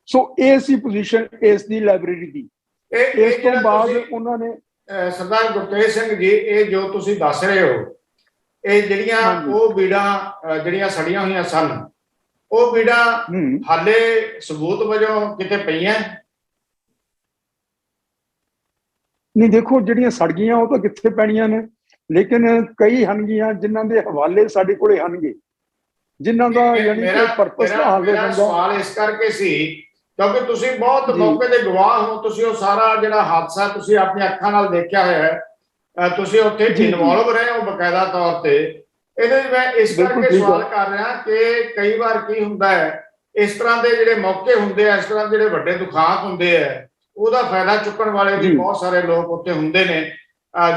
ਸੋ ਇਹ ਸੀ ਪੋਜੀਸ਼ਨ ਇਸ ਦੀ ਲਾਇਬ੍ਰੇਰੀ ਦੀ। ਇਸ ਤੋਂ ਬਾਅਦ ਉਹਨਾਂ ਨੇ
ਸਰਦਾਰ ਗੁਰਤੇਜ ਸਿੰਘ ਜੀ, ਇਹ ਜੋ ਤੁਸੀਂ ਦੱਸ ਰਹੇ ਹੋ, ਇਹ ਜਿਹੜੀਆਂ ਉਹ ਬੀੜਾਂ ਜਿਹੜੀਆਂ ਸੜੀਆਂ ਹੋਈਆਂ ਸਨ, ਉਹ ਬੀੜਾਂ ਹਾਲੇ ਸਬੂਤ ਵਜੋਂ ਕਿਤੇ ਪਈਆਂ?
ਨਹੀਂ, ਦੇਖੋ ਜਿਹੜੀਆਂ ਸੜ ਗਈਆਂ ਉਹ ਤਾਂ ਕਿੱਥੇ ਪੈਣੀਆਂ ਨੇ, ਲੇਕਿਨ ਕਈ ਹਨਗੀਆਂ ਜਿਨ੍ਹਾਂ ਦੇ ਹਵਾਲੇ ਸਾਡੇ ਕੋਲੇ ਹਨਗੇ, ਜਿਨ੍ਹਾਂ ਦਾ ਯਾਨੀ ਕਿ ਪਰਪਸ ਦਾ ਹੱਲ ਹੋ ਜਾਂਦਾ।
ਸਵਾਲ ਇਸ ਕਰਕੇ ਸੀ ਕਿਉਂਕਿ ਤੁਸੀਂ ਬਹੁਤ ਮੌਕੇ ਦੇ ਗਵਾਹ ਹੋ, ਤੁਸੀਂ ਉਹ ਸਾਰਾ ਜਿਹੜਾ ਹਾਦਸਾ ਤੁਸੀਂ ਆਪਣੀ ਅੱਖਾਂ ਨਾਲ ਦੇਖਿਆ ਹੋਇਆ ਹੈ, ਤੁਸੀਂ ਉੱਥੇ ਇਨਵੋਲਵ ਰਹੇ ਹੋ ਬਕਾਇਦਾ ਤੌਰ ਤੇ। ਇਹਦੇ ਮੈਂ ਇਸ ਕਰਕੇ ਸਵਾਲ ਕਰ ਰਿਹਾ ਕਿ ਕਈ ਵਾਰ ਕੀ ਹੁੰਦਾ ਹੈ, ਇਸ ਤਰ੍ਹਾਂ ਦੇ ਜਿਹੜੇ ਮੌਕੇ ਹੁੰਦੇ ਆ, ਇਸ ਤਰ੍ਹਾਂ ਦੇ ਜਿਹੜੇ ਵੱਡੇ ਦੁਖਾਂਤ ਹੁੰਦੇ ਆ, ਉਹਦਾ ਫਾਇਦਾ ਚੁੱਕਣ ਵਾਲੇ ਵੀ ਬਹੁਤ ਸਾਰੇ ਲੋਕ ਉੱਥੇ ਹੁੰਦੇ ਨੇ,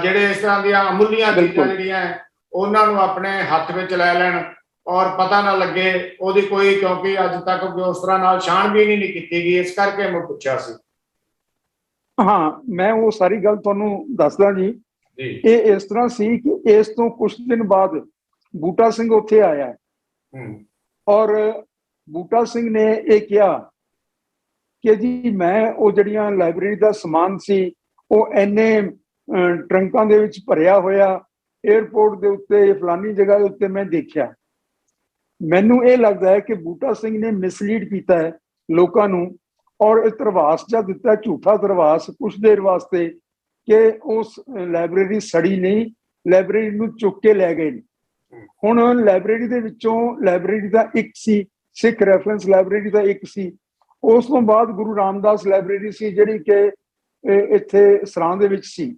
ਜਿਹੜੇ ਇਸ ਤਰ੍ਹਾਂ ਦੀਆਂ ਅਮੁੱਲੀਆਂ ਚੀਜ਼ਾਂ ਜਿਹੜੀਆਂ ਉਹਨਾਂ ਨੂੰ ਆਪਣੇ ਹੱਥ ਵਿੱਚ ਲੈ ਲੈਣ ਔਰ ਪਤਾ ਨਾ ਲੱਗੇ ਉਹਦੀ ਕੋਈ, ਕਿਉਂਕਿ ਅੱਜ ਤੱਕ ਉਸ ਤਰ੍ਹਾਂ ਨਾਲ ਛਾਣਬੀਨ ਹੀ ਨਹੀਂ ਕੀਤੀ ਗਈ। ਇਸ ਕਰਕੇ ਮੈਂ ਪੁੱਛਿਆ ਸੀ।
ਹਾਂ, ਮੈਂ ਉਹ ਸਾਰੀ ਗੱਲ ਤੁਹਾਨੂੰ ਦੱਸਦਾ ਜੀ। ਇਹ ਇਸ ਤਰ੍ਹਾਂ ਸੀ ਕਿ ਇਸ ਤੋਂ ਕੁਝ ਦਿਨ ਬਾਅਦ ਬੂਟਾ ਸਿੰਘ ਉੱਥੇ ਆਇਆ ਔਰ ਬੂਟਾ ਸਿੰਘ ਨੇ ਇਹ ਕਿਹਾ ਕਿ ਜੀ ਮੈਂ ਉਹ ਜਿਹੜੀਆਂ ਲਾਇਬ੍ਰੇਰੀ ਦਾ ਸਮਾਨ ਸੀ ਉਹ ਇੰਨੇ ਟਰੰਕਾਂ ਦੇ ਵਿੱਚ ਭਰਿਆ ਹੋਇਆ 에ਅਰਪੋਰਟ ਦੇ ਉੱਤੇ, ਫਲਾਨੀ ਜਗ੍ਹਾ ਦੇ ਉੱਤੇ ਮੈਂ ਦੇਖਿਆ। ਮੈਨੂੰ ਇਹ ਲੱਗਦਾ ਹੈ ਕਿ ਬੂਟਾ ਸਿੰਘ ਨੇ ਮਿਸਲੀਡ ਕੀਤਾ ਹੈ ਲੋਕਾਂ ਨੂੰ ਔਰ ਧਰਵਾਸ ਜਾਂ ਦਿੱਤਾ, ਝੂਠਾ ਧਰਵਾਸ ਕੁਛ ਦੇਰ ਵਾਸਤੇ, ਕਿ ਉਸ ਲਾਇਬ੍ਰੇਰੀ ਸੜੀ ਨਹੀਂ, ਲਾਇਬ੍ਰੇਰੀ ਨੂੰ ਚੁੱਕ ਕੇ ਲੈ ਗਏ ਨੇ। ਹੁਣ ਲਾਇਬ੍ਰੇਰੀ ਦੇ ਵਿੱਚੋਂ ਲਾਇਬ੍ਰੇਰੀ ਦਾ ਇੱਕ ਸੀ, ਸਿੱਖ ਰੈਫਰੈਂਸ ਲਾਇਬ੍ਰੇਰੀ ਦਾ ਇੱਕ ਸੀ। ਉਸ ਤੋਂ ਬਾਅਦ ਗੁਰੂ ਰਾਮਦਾਸ ਲਾਇਬ੍ਰੇਰੀ ਸੀ ਜਿਹੜੀ ਕਿ ਇੱਥੇ ਸਰਾਂ ਦੇ ਵਿੱਚ ਸੀ।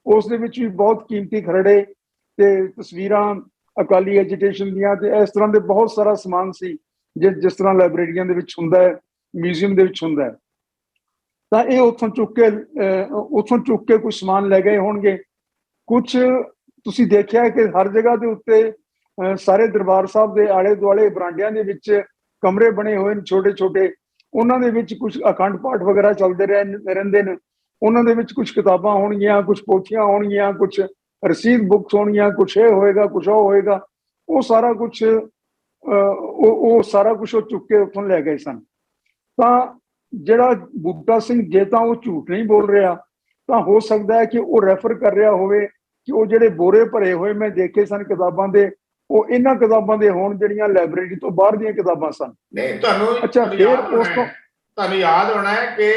ਉਸ ਦੇ ਵਿੱਚ ਵੀ ਬਹੁਤ ਕੀਮਤੀ ਖਰੜੇ ਤੇ ਤਸਵੀਰਾਂ ਅਕਾਲੀ ਐਜੀਟੇਸ਼ਨ ਦੀਆਂ ਤੇ ਇਸ ਤਰ੍ਹਾਂ ਦੇ ਬਹੁਤ ਸਾਰਾ ਸਮਾਨ ਸੀ ਜਿਸ ਤਰ੍ਹਾਂ ਲਾਇਬ੍ਰੇਰੀਆਂ ਦੇ ਵਿੱਚ ਹੁੰਦਾ ਹੈ, ਮਿਊਜ਼ੀਅਮ ਦੇ ਵਿੱਚ ਹੁੰਦਾ ਹੈ। ਤਾਂ ਇਹ ਉੱਥੋਂ ਚੁੱਕ ਕੇ ਕੁਝ ਸਮਾਨ ਲੈ ਗਏ ਹੋਣਗੇ। ਕੁਝ ਤੁਸੀਂ ਦੇਖਿਆ ਕਿ ਹਰ ਜਗ੍ਹਾ ਦੇ ਉੱਤੇ ਸਾਰੇ ਦਰਬਾਰ ਸਾਹਿਬ ਦੇ ਆਲੇ ਦੁਆਲੇ ਬਰਾਂਡਿਆਂ ਦੇ ਵਿੱਚ ਕਮਰੇ ਬਣੇ ਹੋਏ ਨੇ ਛੋਟੇ ਛੋਟੇ, ਉਹਨਾਂ ਦੇ ਵਿੱਚ ਕੁਝ ਅਖੰਡ ਪਾਠ ਵਗੈਰਾ ਚੱਲਦੇ ਰਹਿੰਦੇ ਨੇ। ਉਹਨਾਂ ਦੇ ਵਿੱਚ ਕੁਝ ਕਿਤਾਬਾਂ ਹੋਣਗੀਆਂ, ਕੁਝ ਪੋਥੀਆਂ ਹੋਣਗੀਆਂ, ਕੁਝ ਰਸੀਦ ਬੁੱਕਸ ਹੋਣਗੀਆਂ, ਕੁਝ ਇਹ ਹੋਏਗਾ, ਕੁਝ ਉਹ ਹੋਏਗਾ। ਉਹ ਸਾਰਾ ਕੁਝ ਉਹ ਚੁੱਕ ਕੇ ਉੱਥੋਂ ਲੈ ਗਏ ਸਨ। ਤਾਂ ਜਿਹੜਾ ਬੂਟਾ ਸਿੰਘ, ਜੇ ਤਾਂ ਉਹ ਝੂਠ ਨਹੀਂ ਬੋਲ ਰਿਹਾ, ਤਾਂ ਹੋ ਸਕਦਾ ਹੈ ਕਿ ਉਹ ਰੈਫਰ ਕਰ ਰਿਹਾ ਹੋਵੇ ਕਿ ਉਹ ਜਿਹੜੇ ਬੋਰੇ ਭਰੇ ਹੋਏ ਮੈਂ ਦੇਖੇ ਸਨ ਕਿਤਾਬਾਂ ਦੇ, ਉਹ ਇਹਨਾਂ ਕਿਤਾਬਾਂ ਦੇ ਹੋਣ ਜਿਹੜੀਆਂ ਲਾਇਬ੍ਰੇਰੀ ਤੋਂ ਬਾਹਰ ਦੀਆਂ ਕਿਤਾਬਾਂ ਸਨ।
ਨਹੀਂ, ਤੁਹਾਨੂੰ ਯਾਦ ਹੋਣਾ ਹੈ ਕਿ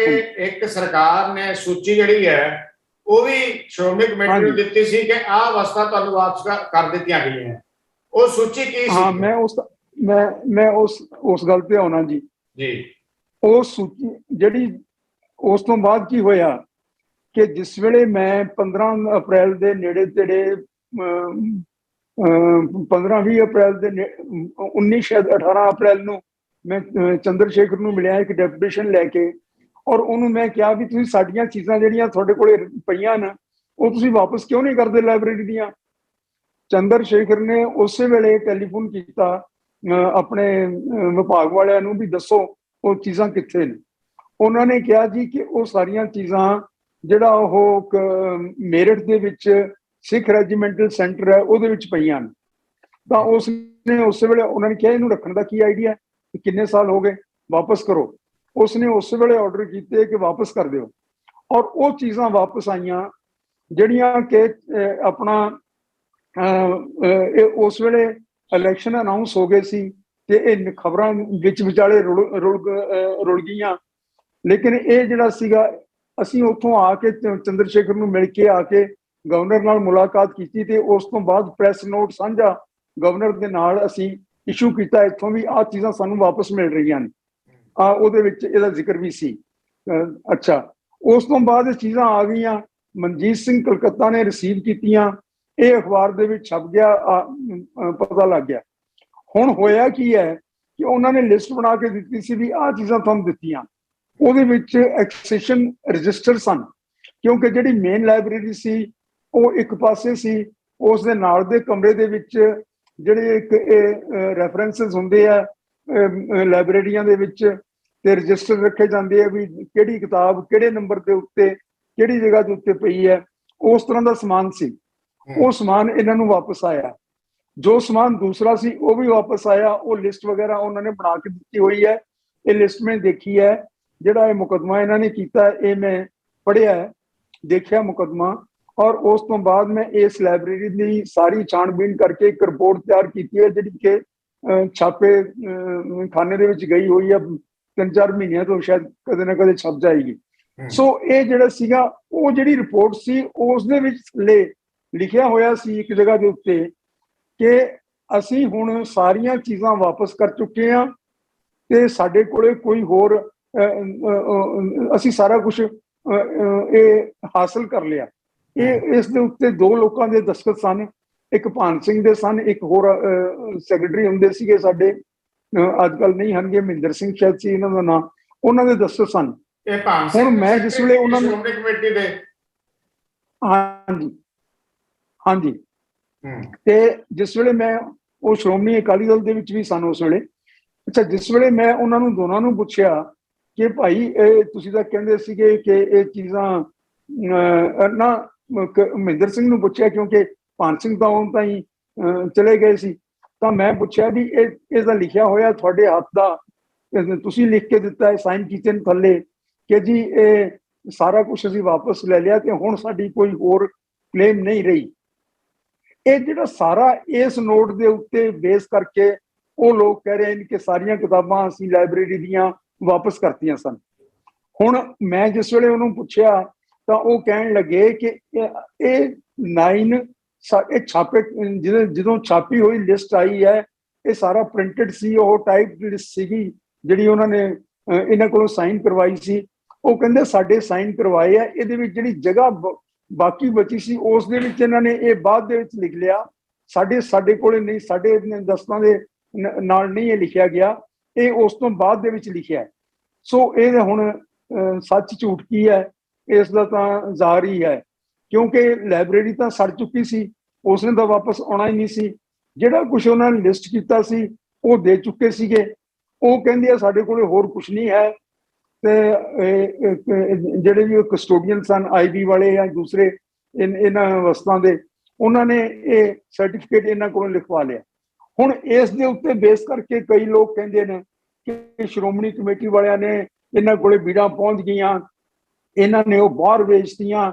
ਇੱਕ ਸਰਕਾਰ ਨੇ ਸੂਚੀ ਜਿਹੜੀ ਹੈ ਉਹ ਵੀ ਸ਼੍ਰੋਮਣੀ ਕਮੇਟੀ ਨੂੰ ਦਿੱਤੀ ਸੀ ਕਿ ਆਹ ਵਸਤਾਂ ਤੁਹਾਨੂੰ ਵਾਪਸ ਕਰ ਦਿੱਤੀਆਂ ਗਈਆਂ। ਉਹ ਸੂਚੀ ਕੀ ਸੀ?
ਹਾਂ, ਮੈਂ ਉਸ ਗੱਲ ਤੇ ਆਉਣਾ ਜੀ। ਉਹ ਸੂਚੀ ਜਿਹੜੀ ਉਸ ਤੋਂ ਬਾਅਦ ਕੀ ਹੋਇਆ ਕਿ ਜਿਸ ਵੇਲੇ ਮੈਂ 15 ਅਪ੍ਰੈਲ ਦੇ ਨੇੜੇ ਤੇੜੇ 15-20 ਅਪ੍ਰੈਲ ਦੇ 19 ਸ਼ਾਇਦ 18 ਅਪ੍ਰੈਲ ਨੂੰ ਮੈਂ ਚੰਦਰ ਸ਼ੇਖਰ ਨੂੰ ਮਿਲਿਆ ਇੱਕ ਡੈਪੂਟੇਸ਼ਨ ਲੈ ਕੇ, ਔਰ ਉਹਨੂੰ ਮੈਂ ਕਿਹਾ ਵੀ ਤੁਸੀਂ ਸਾਡੀਆਂ ਚੀਜ਼ਾਂ ਜਿਹੜੀਆਂ ਤੁਹਾਡੇ ਕੋਲੇ ਪਈਆਂ ਨੇ ਉਹ ਤੁਸੀਂ ਵਾਪਸ ਕਿਉਂ ਨਹੀਂ ਕਰਦੇ ਲਾਇਬ੍ਰੇਰੀ ਦੀਆਂ। ਚੰਦਰ ਸ਼ੇਖਰ ਨੇ ਉਸੇ ਵੇਲੇ ਟੈਲੀਫੋਨ ਕੀਤਾ ਆਪਣੇ ਵਿਭਾਗ ਵਾਲਿਆਂ ਨੂੰ ਵੀ ਦੱਸੋ ਉਹ ਚੀਜ਼ਾਂ ਕਿੱਥੇ ਨੇ। ਉਹਨਾਂ ਨੇ ਕਿਹਾ ਜੀ ਕਿ ਉਹ ਸਾਰੀਆਂ ਚੀਜ਼ਾਂ ਜਿਹੜਾ ਉਹ ਮੇਰਠ ਦੇ ਵਿੱਚ ਸਿੱਖ ਰੈਜੀਮੈਂਟਲ ਸੈਂਟਰ ਹੈ ਉਹਦੇ ਵਿੱਚ ਪਈਆਂ ਨੇ। ਤਾਂ ਉਸਨੇ ਉਸੇ ਵੇਲੇ ਉਹਨਾਂ ਨੇ ਕਿਹਾ ਇਹਨੂੰ ਰੱਖਣ ਦਾ ਕੀ ਆਈਡੀਆ, ਕਿੰਨੇ ਸਾਲ ਹੋ ਗਏ, ਵਾਪਸ ਕਰੋ। ਉਸਨੇ ਉਸੇ ਵੇਲੇ ਆਰਡਰ ਕੀਤੇ ਕਿ ਵਾਪਸ ਕਰ ਦਿਓ, ਔਰ ਉਹ ਚੀਜ਼ਾਂ ਵਾਪਸ ਆਈਆਂ ਜਿਹੜੀਆਂ ਕਿ ਆਪਣਾ ਉਸ ਵੇਲੇ ਇਲੈਕਸ਼ਨ ਅਨਾਉਂਸ ਹੋ ਗਏ ਸੀ ਤੇ ਇਹ ਖਬਰਾਂ ਵਿੱਚ ਵਿਚਾਲੇ ਰੁਲ ਗਈਆਂ। ਲੇਕਿਨ ਇਹ ਜਿਹੜਾ ਸੀਗਾ, ਅਸੀਂ ਉੱਥੋਂ ਆ ਕੇ ਚੰਦਰ ਸ਼ੇਖਰ ਨੂੰ ਮਿਲ ਕੇ ਆ ਕੇ ਗਵਰਨਰ ਨਾਲ ਮੁਲਾਕਾਤ ਕੀਤੀ ਤੇ ਉਸ ਤੋਂ ਬਾਅਦ ਪ੍ਰੈਸ ਨੋਟ ਸਾਂਝਾ ਗਵਰਨਰ ਦੇ ਨਾਲ ਅਸੀਂ ਇਸ਼ੂ ਕੀਤਾ, ਇੱਥੋਂ ਵੀ ਆਹ ਚੀਜ਼ਾਂ ਸਾਨੂੰ ਵਾਪਸ ਮਿਲ ਰਹੀਆਂ ਨੇ। ਉਹਦੇ ਵਿੱਚ ਇਹਦਾ ਜ਼ਿਕਰ ਵੀ ਸੀ। ਅੱਛਾ, ਉਸ ਤੋਂ ਬਾਅਦ ਇਹ ਚੀਜ਼ਾਂ ਆ ਗਈਆਂ, ਮਨਜੀਤ ਸਿੰਘ ਕਲਕੱਤਾ ਨੇ ਰਿਸੀਵ ਕੀਤੀਆਂ, ਇਹ ਅਖਬਾਰ ਦੇ ਵਿੱਚ ਛਪ ਗਿਆ, ਪਤਾ ਲੱਗ ਗਿਆ। ਹੁਣ ਹੋਇਆ ਕੀ ਹੈ ਕਿ ਉਹਨਾਂ ਨੇ ਲਿਸਟ ਬਣਾ ਕੇ ਦਿੱਤੀ ਸੀ ਵੀ ਆਹ ਚੀਜ਼ਾਂ ਤੁਹਾਨੂੰ ਦਿੱਤੀਆਂ, ਉਹਦੇ ਵਿੱਚ ਐਕਸੈਸ਼ਨ ਰਜਿਸਟਰ ਸਨ, ਕਿਉਂਕਿ ਜਿਹੜੀ ਮੇਨ ਲਾਇਬ੍ਰੇਰੀ ਸੀ ਉਹ ਇੱਕ ਪਾਸੇ ਸੀ, ਉਸ ਦੇ ਨਾਲ ਦੇ ਕਮਰੇ ਦੇ ਵਿੱਚ ਜਿਹੜੇ ਇੱਕ ਰੈਫਰੈਂਸਸ ਹੁੰਦੇ ਆ ਲਾਇਬ੍ਰੇਰੀਆਂ ਦੇ ਵਿੱਚ ਤੇ ਰਜਿਸਟਰ ਰੱਖੇ ਜਾਂਦੇ ਆ ਵੀ ਕਿਹੜੀ ਕਿਤਾਬ ਕਿਹੜੇ ਨੰਬਰ ਦੇ ਉੱਤੇ ਕਿਹੜੀ ਜਗ੍ਹਾ ਦੇ ਉੱਤੇ ਪਈ ਹੈ, ਉਸ ਤਰ੍ਹਾਂ ਦਾ ਸਮਾਨ ਸੀ। ਉਹ ਸਮਾਨ ਇਹਨਾਂ ਨੂੰ ਵਾਪਸ ਆਇਆ। ਜੋ ਸਮਾਨ ਦੂਸਰਾ ਸੀ ਉਹ ਵੀ ਵਾਪਸ ਆਇਆ। ਉਹ ਲਿਸਟ ਵਗੈਰਾ ਉਹਨਾਂ ਨੇ ਬਣਾ ਕੇ ਦਿੱਤੀ ਹੋਈ ਹੈ, ਇਹ ਲਿਸਟ ਮੈਂ ਦੇਖੀ ਹੈ। ਜਿਹੜਾ ਇਹ ਮੁਕੱਦਮਾ ਇਹਨਾਂ ਨੇ ਕੀਤਾ ਇਹ ਮੈਂ ਪੜ੍ਹਿਆ, ਦੇਖਿਆ ਮੁਕੱਦਮਾ, ਔਰ ਉਸ ਤੋਂ ਬਾਅਦ ਮੈਂ ਇਸ ਲਾਇਬ੍ਰੇਰੀ ਦੀ ਸਾਰੀ ਛਾਣਬੀਣ ਕਰਕੇ ਇੱਕ ਰਿਪੋਰਟ ਤਿਆਰ ਕੀਤੀ ਹੈ ਜਿਹੜੀ ਕਿ ਛਾਪੇ ਖਾਨੇ ਦੇ ਵਿੱਚ ਗਈ ਹੋਈ ਹੈ, 3-4 ਮਹੀਨਿਆਂ ਤੋਂ ਸ਼ਾਇਦ ਕਦੇ ਨਾ ਕਦੇ ਛਪ ਜਾਏਗੀ। ਸੋ ਇਹ ਜਿਹੜਾ ਸੀਗਾ ਉਹ ਜਿਹੜੀ ਰਿਪੋਰਟ ਸੀ ਉਸ ਦੇ ਵਿੱਚ ਲਿਖਿਆ ਹੋਇਆ ਸੀ ਇੱਕ ਜਗ੍ਹਾ ਦੇ ਉੱਤੇ ਕਿ ਅਸੀਂ ਹੁਣ ਸਾਰੀਆਂ ਚੀਜ਼ਾਂ ਵਾਪਸ ਕਰ ਚੁੱਕੇ ਹਾਂ ਤੇ ਸਾਡੇ ਕੋਲੇ ਕੋਈ ਹੋਰ ਅਸੀਂ ਸਾਰਾ ਕੁਝ ਇਹ ਹਾਸਲ ਕਰ ਲਿਆ। ਇਹ ਇਸ ਦੇ ਉੱਤੇ 2 ਲੋਕਾਂ ਦੇ ਦਸਤਖਤ ਸਨ, ਇੱਕ ਭਾਨ ਸਿੰਘ ਦੇ ਸਨ, ਇੱਕ ਹੋਰ ਸੈਕਟਰੀ ਹੁੰਦੇ ਸੀਗੇ ਸਾਡੇ, ਅੱਜ ਕੱਲ ਨਹੀਂ ਹਨਗੇ, ਮਹਿੰਦਰ ਸਿੰਘ ਸ਼ਾਇਦ ਸੀ ਇਹਨਾਂ ਦਾ ਨਾਮ, ਉਹਨਾਂ ਦੇ ਦਸਤਖਤ ਸਨ।
ਇਹ ਭਾਨ ਸਿੰਘ
ਹੁਣ ਮੈਂ ਜਿਸ ਵੇਲੇ ਉਹਨਾਂ ਨੂੰ
ਸ਼੍ਰੋਮਣੀ ਕਮੇਟੀ ਦੇ,
ਹਾਂਜੀ ਤੇ ਜਿਸ ਵੇਲੇ ਮੈਂ ਉਹ ਸ਼੍ਰੋਮਣੀ ਅਕਾਲੀ ਦਲ ਦੇ ਵਿੱਚ ਵੀ ਸਨ ਉਸ ਵੇਲੇ। ਅੱਛਾ, ਜਿਸ ਵੇਲੇ ਮੈਂ ਉਹਨਾਂ ਨੂੰ ਦੋਨਾਂ ਨੂੰ ਪੁੱਛਿਆ ਕਿ ਭਾਈ ਇਹ ਤੁਸੀਂ ਤਾਂ ਕਹਿੰਦੇ ਸੀਗੇ ਕਿ ਇਹ ਚੀਜ਼ਾਂ ਨਾ, ਮਹਿੰਦਰ ਸਿੰਘ ਨੂੰ ਪੁੱਛਿਆ ਕਿਉਂਕਿ ਭਾਨ ਸਿੰਘ ਤਾਂ ਉਹ ਤਾਂ ਹੀ ਚਲੇ ਗਏ ਸੀ, ਤਾਂ ਮੈਂ ਪੁੱਛਿਆ ਵੀ ਇਹਦਾ ਲਿਖਿਆ ਹੋਇਆ ਤੁਹਾਡੇ ਹੱਥ ਦਾ, ਤੁਸੀਂ ਲਿਖ ਕੇ ਦਿੱਤਾ ਹੈ, ਸਾਈਨ ਕੀਤੇ ਨੇ ਥੱਲੇ ਕਿ ਜੀ ਇਹ ਸਾਰਾ ਕੁਝ ਅਸੀਂ ਵਾਪਸ ਲੈ ਲਿਆ ਤੇ ਹੁਣ ਸਾਡੀ ਕੋਈ ਹੋਰ ਕਲੇਮ ਨਹੀਂ ਰਹੀ। ਇਹ ਜਿਹੜਾ ਸਾਰਾ ਇਸ ਨੋਟ ਦੇ ਉੱਤੇ ਬੇਸ ਕਰਕੇ ਉਹ ਲੋਕ ਕਹਿ ਰਹੇ ਨੇ ਕਿ ਸਾਰੀਆਂ ਕਿਤਾਬਾਂ ਅਸੀਂ ਲਾਇਬ੍ਰੇਰੀ ਦੀਆਂ ਵਾਪਸ ਕਰਤੀਆਂ ਸਨ। ਹੁਣ ਮੈਂ ਜਿਸ ਵੇਲੇ ਉਹਨੂੰ ਪੁੱਛਿਆ ਤਾਂ ਉਹ ਕਹਿਣ ਲੱਗੇ ਕਿ ਇਹ 9 ਛਾਪੇ ਜਦੋਂ ਛਾਪੀ ਹੋਈ ਲਿਸਟ ਆਈ ਹੈ ਇਹ ਸਾਰਾ ਪ੍ਰਿੰਟਡ ਸੀ, ਉਹ ਟਾਈਪ ਲਿਸਟ ਸੀਗੀ ਜਿਹੜੀ ਉਹਨਾਂ ਨੇ ਇਹਨਾਂ ਕੋਲੋਂ ਸਾਈਨ ਕਰਵਾਈ ਸੀ। ਉਹ ਕਹਿੰਦੇ ਸਾਡੇ ਸਾਈਨ ਕਰਵਾਏ ਆ, ਇਹਦੇ ਵਿੱਚ ਜਿਹੜੀ ਜਗ੍ਹਾ ਬਾਕੀ ਬਚੀ ਸੀ ਉਸ ਦੇ ਵਿੱਚ ਇਹਨਾਂ ਨੇ ਇਹ ਬਾਅਦ ਦੇ ਵਿੱਚ ਲਿਖ ਲਿਆ, ਸਾਡੇ ਕੋਲੇ ਨਹੀਂ, ਸਾਡੇ ਦਸਤਾਂ ਦੇ ਨਾਲ ਨਹੀਂ ਇਹ ਲਿਖਿਆ ਗਿਆ, ਇਹ ਉਸ ਤੋਂ ਬਾਅਦ ਦੇ ਵਿੱਚ ਲਿਖਿਆ। ਸੋ ਇਹ ਹੁਣ ਸੱਚ ਝੂਠ ਕੀ ਹੈ ਇਸ ਦਾ ਤਾਂ ਜ਼ਾਹਰ ਹੀ ਹੈ, ਕਿਉਂਕਿ ਲਾਇਬ੍ਰੇਰੀ ਤਾਂ ਸੜ ਚੁੱਕੀ ਸੀ, ਉਸਨੇ ਤਾਂ ਵਾਪਸ ਆਉਣਾ ਹੀ ਨਹੀਂ ਸੀ। ਜਿਹੜਾ ਕੁਝ ਉਹਨਾਂ ਨੇ ਲਿਸਟ ਕੀਤਾ ਸੀ ਉਹ ਦੇ ਚੁੱਕੇ ਸੀਗੇ। ਉਹ ਕਹਿੰਦੇ ਆ ਸਾਡੇ ਕੋਲੇ ਹੋਰ ਕੁਝ ਨਹੀਂ ਹੈ। ਤੇ ਜਿਹੜੇ ਵੀ ਕਸਟੋਡੀਅਨ ਸਨ IB ਵਾਲੇ ਜਾਂ ਦੂਸਰੇ ਇਹਨਾਂ ਵਸਤਾਂ ਦੇ, ਉਹਨਾਂ ਨੇ ਇਹ ਸਰਟੀਫਿਕੇਟ ਇਹਨਾਂ ਕੋਲੋਂ ਲਿਖਵਾ ਲਿਆ। ਹੁਣ ਇਸ ਦੇ ਉੱਤੇ ਬੇਸ ਕਰਕੇ ਕਈ ਲੋਕ ਕਹਿੰਦੇ ਨੇ ਕਿ ਸ਼੍ਰੋਮਣੀ ਕਮੇਟੀ ਵਾਲਿਆਂ ਨੇ ਇਹਨਾਂ ਕੋਲੇ ਬੀੜਾਂ ਪਹੁੰਚ ਗਈਆਂ, ਇਹਨਾਂ ਨੇ ਉਹ ਬਾਹਰ ਵੇਚਤੀਆਂ,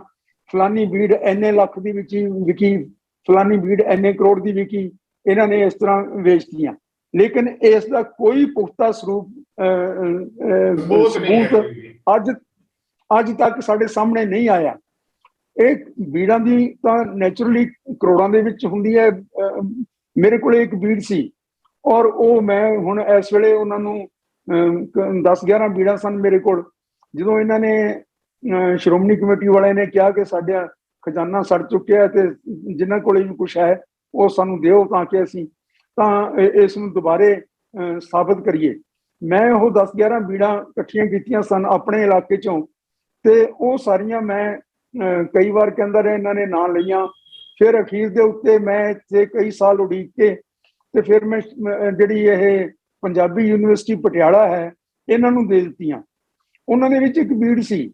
ਫਲਾਨੀ ਬੀੜ ਇੰਨੇ ਲੱਖ ਦੀ ਵਿਕੀ, ਫਲਾਨੀ ਬੀੜ ਇੰਨੇ ਕਰੋੜ ਦੀ ਵਿਕੀ, ਇਹਨਾਂ ਨੇ ਇਸ ਤਰ੍ਹਾਂ ਵੇਚਤੀਆਂ। ਲੇਕਿਨ ਇਸ ਦਾ ਕੋਈ ਪੁਖਤਾ ਸਬੂਤ ਅੱਜ ਤੱਕ ਸਾਡੇ ਸਾਹਮਣੇ ਨਹੀਂ ਆਇਆ। ਇਹ ਬੀੜਾਂ ਦੀ ਤਾਂ ਨੈਚੁਰਲੀ ਕਰੋੜਾਂ ਦੇ ਵਿੱਚ ਹੁੰਦੀ ਹੈ। ਮੇਰੇ ਕੋਲ ਇੱਕ ਬੀੜ ਸੀ ਔਰ ਉਹ ਮੈਂ ਹੁਣ ਇਸ ਵੇਲੇ ਉਹਨਾਂ ਨੂੰ 10-11 ਬੀੜਾਂ ਸਨ ਮੇਰੇ ਕੋਲ। ਜਦੋਂ ਇਹਨਾਂ ਨੇ ਸ਼੍ਰੋਮਣੀ ਕਮੇਟੀ ਵਾਲਿਆਂ ਨੇ ਕਿਹਾ ਕਿ ਸਾਡਾ ਖਜ਼ਾਨਾ ਸੜ ਚੁੱਕਿਆ ਤੇ ਜਿਨ੍ਹਾਂ ਕੋਲ ਵੀ ਕੁਛ ਹੈ ਉਹ ਸਾਨੂੰ ਦਿਓ ਤਾਂ ਕਿ ਅਸੀਂ ਤਾਂ ਇਸ ਨੂੰ ਦੁਬਾਰੇ ਸਾਬਤ ਕਰੀਏ, ਮੈਂ ਉਹ 10-11 ਬੀੜਾਂ ਇਕੱਠੀਆਂ ਕੀਤੀਆਂ ਸਨ ਆਪਣੇ ਇਲਾਕੇ ਚੋਂ ਤੇ ਉਹ ਸਾਰੀਆਂ ਮੈਂ ਕਈ ਵਾਰ ਕਹਿੰਦਾ ਰਿਹਾ, ਇਹਨਾਂ ਨੇ ਨਾਂ ਲਈਆਂ। ਫਿਰ ਅਖੀਰ ਦੇ ਉੱਤੇ ਮੈਂ ਇੱਥੇ ਕਈ ਸਾਲ ਉਡੀਕ ਕੇ ਤੇ ਫਿਰ ਮੈਂ ਜਿਹੜੀ ਇਹ ਪੰਜਾਬੀ ਯੂਨੀਵਰਸਿਟੀ ਪਟਿਆਲਾ ਹੈ ਇਹਨਾਂ ਨੂੰ ਦੇ ਦਿੱਤੀਆਂ। ਉਹਨਾਂ ਦੇ ਵਿੱਚ ਇੱਕ ਬੀੜ ਸੀ,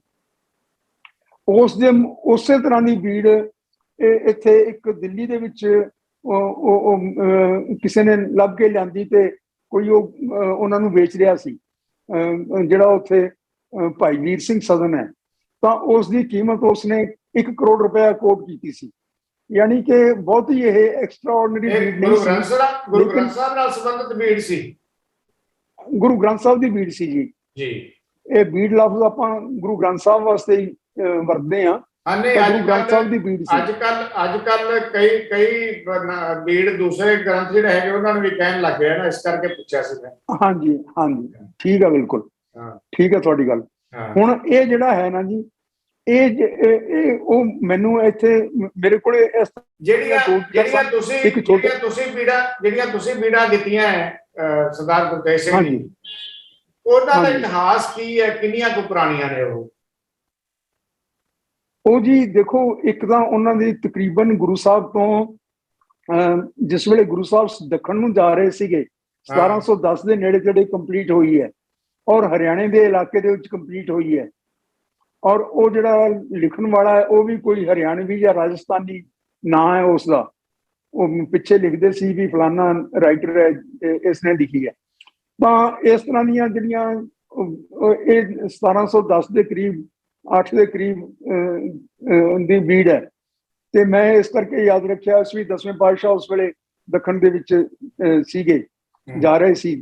ਉਸੇ ਤਰ੍ਹਾਂ ਦੀ ਬੀੜ ਇੱਥੇ ਇੱਕ ਦਿੱਲੀ ਦੇ ਵਿੱਚ ਕਿਸੇ ਨੇ ਲੱਭ ਕੇ ਲਿਆਂਦੀ ਤੇ ਕੋਈ ਉਹਨਾਂ ਨੂੰ ਵੇਚ ਰਿਹਾ ਸੀ, ਜਿਹੜਾ ਉੱਥੇ ਭਾਈ ਵੀਰ ਸਿੰਘ ਸਦਨ ਹੈ, ਤਾਂ ਉਸ ਦੀ ਕੀਮਤ ਉਸਨੇ 1 ਕਰੋੜ ਰੁਪਇਆ ਕੋਟ ਕੀਤੀ ਸੀ। ਯਾਨੀ ਕਿ ਬਹੁਤ ਹੀ ਇਹ ਐਕਸਟਰਾਆਰਡੀਨਰੀ ਬੀੜ ਨਹੀਂ ਸੀ।
ਗੁਰੂ ਗ੍ਰੰਥ ਸਾਹਿਬ ਨਾਲ ਸੰਬੰਧਿਤ ਬੀੜ ਸੀ।
ਗੁਰੂ ਗ੍ਰੰਥ ਸਾਹਿਬ ਦੀ ਬੀੜ ਸੀ ਜੀ। ਇਹ ਬੀੜ ਲਫ਼ਜ਼ ਆਪਾਂ ਗੁਰੂ ਗ੍ਰੰਥ ਸਾਹਿਬ ਵਾਸਤੇ ਹੀ ਵਰਤਦੇ ਹਾਂ। ਗੁਰੂ ਗ੍ਰੰਥ ਸਾਹਿਬ ਦੀ ਬੀੜ ਸੀ।
ਅੱਜ ਕੱਲ ਕਈ ਬੀੜ ਦੂਸਰੇ ਗ੍ਰੰਥ ਜਿਹੜੇ ਹੈਗੇ ਉਹਨਾਂ ਨੂੰ ਵੀ ਕਹਿਣ ਲੱਗ ਗਏ ਨਾ, ਇਸ ਕਰਕੇ ਪੁੱਛਿਆ ਸੀ ਮੈਂ। ਹਾਂਜੀ
ਹਾਂਜੀ, ਠੀਕ ਹੈ, ਬਿਲਕੁਲ ਠੀਕ ਹੈ ਤੁਹਾਡੀ ਗੱਲ। ਹੁਣ ਇਹ ਜਿਹੜਾ ਹੈ ਨਾ ਜੀ, ਇਹ ਉਹ ਮੈਨੂੰ ਇੱਥੇ ਮੇਰੇ ਕੋਲੇ
ਜਿਹੜੀਆਂ ਤੁਸੀਂ ਬੀੜਾਂ ਦਿੱਤੀਆਂ ਹੈ ਸਰਦਾਰ ਗੁਰਤੇਜ ਸਿੰਘ ਜੀ, ਉਹਨਾਂ ਦਾ ਇਤਿਹਾਸ ਕੀ ਹੈ, ਕਿੰਨੀਆਂ ਕੁ ਪੁਰਾਣੀਆਂ ਨੇ
ਉਹ ਜੀ ਦੇਖੋ, ਇੱਕ ਤਾਂ ਉਹਨਾਂ ਦੀ ਤਕਰੀਬਨ ਗੁਰੂ ਸਾਹਿਬ ਤੋਂ ਜਿਸ ਵੇਲੇ ਗੁਰੂ ਸਾਹਿਬ ਦੱਖਣ ਨੂੰ ਜਾ ਰਹੇ ਸੀਗੇ 1710 ਦੇ ਨੇੜੇ ਤੇੜੇ ਕੰਪਲੀਟ ਹੋਈ ਹੈ, ਔਰ ਹਰਿਆਣੇ ਦੇ ਇਲਾਕੇ ਦੇ ਵਿੱਚ ਕੰਪਲੀਟ ਹੋਈ ਹੈ। ਔਰ ਉਹ ਜਿਹੜਾ ਲਿਖਣ ਵਾਲਾ ਹੈ ਉਹ ਵੀ ਕੋਈ ਹਰਿਆਣਵੀ ਜਾਂ ਰਾਜਸਥਾਨੀ ਨਾਂ ਹੈ ਉਸਦਾ। ਉਹ ਪਿੱਛੇ ਲਿਖਦੇ ਸੀ ਵੀ ਫਲਾਨਾ ਰਾਈਟਰ ਹੈ, ਇਸਨੇ ਲਿਖੀ ਹੈ। ਤਾਂ ਇਸ ਤਰ੍ਹਾਂ ਦੀਆਂ ਜਿਹੜੀਆਂ ਇਹ 1710 ਦੇ ਕਰੀਬ 8 ਦੇ ਕਰੀਬ ਦੀ ਬੀੜ ਹੈ। ਤੇ ਮੈਂ ਇਸ ਕਰਕੇ ਯਾਦ ਰੱਖਿਆ, ਅਸੀਂ 10ਵੇਂ ਪਾਤਸ਼ਾਹ ਉਸ ਵੇਲੇ ਦੱਖਣ ਦੇ ਵਿੱਚ ਸੀਗੇ, ਜਾ ਰਹੇ ਸੀ,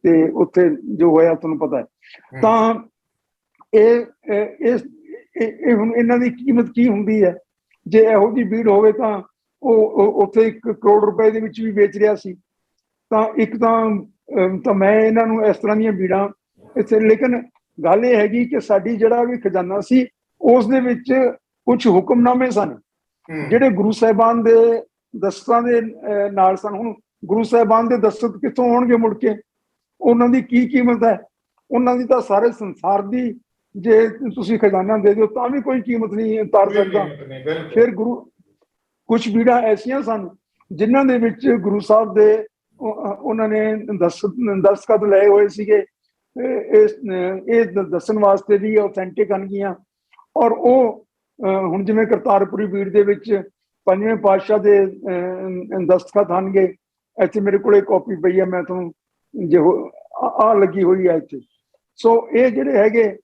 ਤੇ ਉੱਥੇ ਜੋ ਹੋਇਆ ਤੁਹਾਨੂੰ ਪਤਾ ਹੈ। ਤਾਂ ਇਹ ਹੁਣ ਇਹਨਾਂ ਦੀ ਕੀਮਤ ਕੀ ਹੁੰਦੀ ਹੈ? ਜੇ ਇਹੋ ਜਿਹੀ ਬੀੜ ਹੋਵੇ ਤਾਂ ਉਹ ਉੱਥੇ 1 ਕਰੋੜ ਰੁਪਏ ਦੇ ਵਿੱਚ ਵੀ ਵੇਚ ਰਿਹਾ ਸੀ। ਤਾਂ ਇੱਕ ਤਾਂ ਮੈਂ ਇਹਨਾਂ ਨੂੰ ਇਸ ਤਰ੍ਹਾਂ ਦੀਆਂ ਬੀੜਾਂ ਇੱਥੇ, ਲੇਕਿਨ ਗੱਲ ਇਹ ਹੈਗੀ ਕਿ ਸਾਡੀ ਜਿਹੜਾ ਵੀ ਖਜ਼ਾਨਾ ਸੀ ਉਸ ਦੇ ਵਿੱਚ ਕੁਝ ਹੁਕਮਨਾਮੇ ਸਨ ਜਿਹੜੇ ਗੁਰੂ ਸਾਹਿਬਾਨ ਦੇ ਦਸਤਾਂ ਦੇ ਨਾਲ ਸਨ। ਹੁਣ ਗੁਰੂ ਸਾਹਿਬਾਨ ਦੇ ਦਸਤਖਤ ਕਿੱਥੋਂ ਹੋਣਗੇ ਮੁੜ ਕੇ? ਉਹਨਾਂ ਦੀ ਕੀ ਕੀਮਤ ਹੈ? ਉਹਨਾਂ ਦੀ ਤਾਂ ਸਾਰੇ ਸੰਸਾਰ ਦੀ, ਜੇ ਤੁਸੀਂ ਖਜ਼ਾਨਾ ਦੇ ਦਿਓ ਤਾਂ ਵੀ ਕੋਈ ਕੀਮਤ ਨਹੀਂ ਉਤਾਰ ਸਕਦਾ। ਫਿਰ ਕੁਝ ਬੀੜਾਂ ਐਸੀਆਂ ਸਨ ਜਿਨ੍ਹਾਂ ਦੇ ਵਿੱਚ ਗੁਰੂ ਸਾਹਿਬ ਦੇ ਉਹਨਾਂ ਨੇ ਦਸਤਖਤ ਲਏ ਹੋਏ ਸੀਗੇ, ਇਹ ਦੱਸਣ ਵਾਸਤੇ ਵੀ ਆਥੈਂਟਿਕ ਹੋਣਗੀਆਂ। ਔਰ ਉਹ ਹੁਣ ਜਿਵੇਂ ਕਰਤਾਰਪੁਰੀ ਬੀੜ ਦੇ ਵਿੱਚ 5ਵੇਂ ਪਾਤਸ਼ਾਹ ਦੇ ਦਸਤਖਤ ਹੋਣਗੇ। ਇੱਥੇ ਮੇਰੇ ਕੋਲ ਕਾਪੀ ਪਈ ਹੈ, ਮੈਂ ਤੁਹਾਨੂੰ ਜੋ ਆ ਲੱਗੀ ਹੋਈ ਹੈ ਇੱਥੇ। ਸੋ ਇਹ ਜਿਹੜੇ ਹੈਗੇ,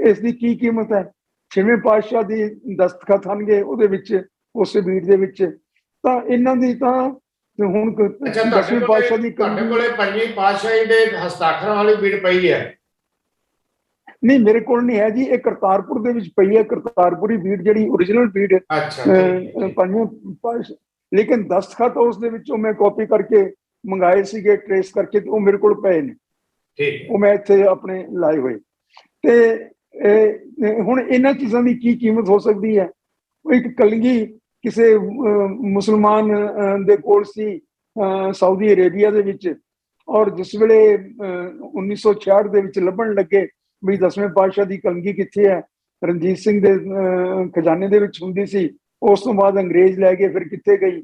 ਇਸ ਦੀ ਕੀ ਕੀਮਤ ਹੈ? 6ਵੇਂ ਪਾਤਸ਼ਾਹ ਦੀ ਦਸਤਖਤ ਹੋਣਗੇ ਉਹਦੇ ਵਿੱਚ, ਉਸ ਬੀੜ ਦੇ ਵਿੱਚ। ਤਾਂ ਇਹਨਾਂ ਦੀ ਤਾਂ ਹੁਣ 10ਵੇਂ ਪਾਤਸ਼ਾਹ ਦੀ,
ਤੁਹਾਡੇ ਕੋਲੇ 5ਵੀਂ ਪਾਤਸ਼ਾਹੀ ਦੇ ਹਸਤਾਖਰਾਂ ਵਾਲੀ ਬੀੜ ਪਈ ਹੈ?
ਨਹੀਂ, ਮੇਰੇ ਕੋਲ ਨਹੀਂ ਹੈ ਜੀ। ਇਹ ਕਰਤਾਰਪੁਰ ਦੇ ਵਿੱਚ ਪਈ ਹੈ, ਕਰਤਾਰਪੁਰੀ ਬੀੜ ਜਿਹੜੀ ਓਰੀਜਨਲ ਬੀੜ 5ਵੇਂ ਪਾਤਸ਼ਾਹ। ਲੇਕਿਨ ਦਸਤਖਤ ਉਸ ਦੇ ਵਿੱਚੋਂ ਮੈਂ ਕਾਪੀ ਕਰਕੇ ਮੰਗਾਏ ਸੀਗੇ, ਟ੍ਰੇਸ ਕਰਕੇ, ਤੇ ਉਹ ਮੇਰੇ ਕੋਲ ਪਏ ਨੇ। ਉਹ ਮੈਂ ਇੱਥੇ ਆਪਣੇ ਲਾਏ ਹੋਏ। ਤੇ ਹੁਣ ਇਹਨਾਂ ਚੀਜ਼ਾਂ ਦੀ ਕੀ ਕੀਮਤ ਹੋ ਸਕਦੀ ਹੈ? ਉਹ ਇੱਕ ਕਲਗੀ ਕਿਸੇ ਮੁਸਲਮਾਨ ਦੇ ਕੋਲ ਸੀ ਸਾਊਦੀ ਅਰੇਬੀਆ ਦੇ ਵਿੱਚ, ਔਰ ਜਿਸ ਵੇਲੇ 1966 ਦੇ ਵਿੱਚ ਲੱਭਣ ਲੱਗੇ ਵੀ 10ਵੇਂ ਪਾਤਸ਼ਾਹ ਦੀ ਕਲਗੀ ਕਿੱਥੇ ਹੈ, ਰਣਜੀਤ ਸਿੰਘ ਦੇ ਖਜ਼ਾਨੇ ਦੇ ਵਿੱਚ ਹੁੰਦੀ ਸੀ। ਉਸ ਤੋਂ ਬਾਅਦ ਅੰਗਰੇਜ਼ ਲੈ ਗਏ, ਫਿਰ ਕਿੱਥੇ ਗਈ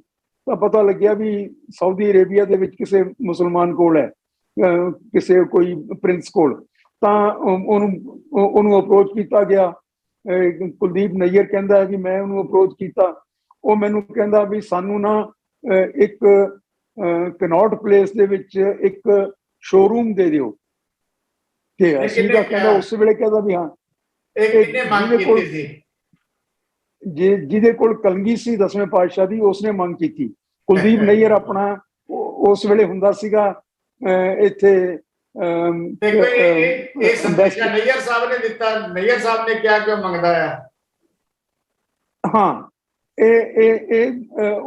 ਤਾਂ ਪਤਾ ਲੱਗਿਆ ਵੀ ਸਾਊਦੀ ਅਰੇਬੀਆ ਦੇ ਵਿੱਚ ਕਿਸੇ ਮੁਸਲਮਾਨ ਕੋਲ ਹੈ, ਕਿਸੇ ਕੋਈ ਪ੍ਰਿੰਸ ਕੋਲ। ਤਾਂ ਉਹਨੂੰ ਅਪਰੋਚ ਕੀਤਾ ਗਿਆ। ਕੁਲਦੀਪ ਨਈਅਰ ਕਹਿੰਦਾ ਕਿ ਮੈਂ ਉਹਨੂੰ ਅਪਰੋਚ ਕੀਤਾ। ਉਹ ਮੈਨੂੰ ਕਹਿੰਦਾ ਵੀ ਸਾਨੂੰ ਨਾ ਇੱਕ ਕਨੌਟ ਪਲੇਸ ਦੇ ਵਿੱਚ ਇੱਕ ਸ਼ੋਰੂਮ ਦੇ ਦਿਓ। ਤੇ ਅਸੀਂ ਤਾਂ ਕਹਿੰਦਾ ਉਸ ਵੇਲੇ ਕਹਿੰਦਾ ਵੀ ਹਾਂ, ਜਿਹਦੇ ਕੋਲ ਕਲਗੀ ਸੀ 10ਵੇਂ ਪਾਤਸ਼ਾਹ ਦੀ, ਉਸਨੇ ਮੰਗ ਕੀਤੀ। ਕੁਲਦੀਪ ਨਈਅਰ ਆਪਣਾ ਉਸ ਵੇਲੇ ਹੁੰਦਾ ਸੀਗਾ ਇੱਥੇ।
ਨਈਅਰ ਸਾਹਿਬ ਨੇ ਦਿੱਤਾ, ਨਈਅਰ ਸਾਹਿਬ ਨੇ ਕਿਹਾ ਕਿ ਮੰਗਦਾ ਹੈ।
ਹਾਂ, ਇਹ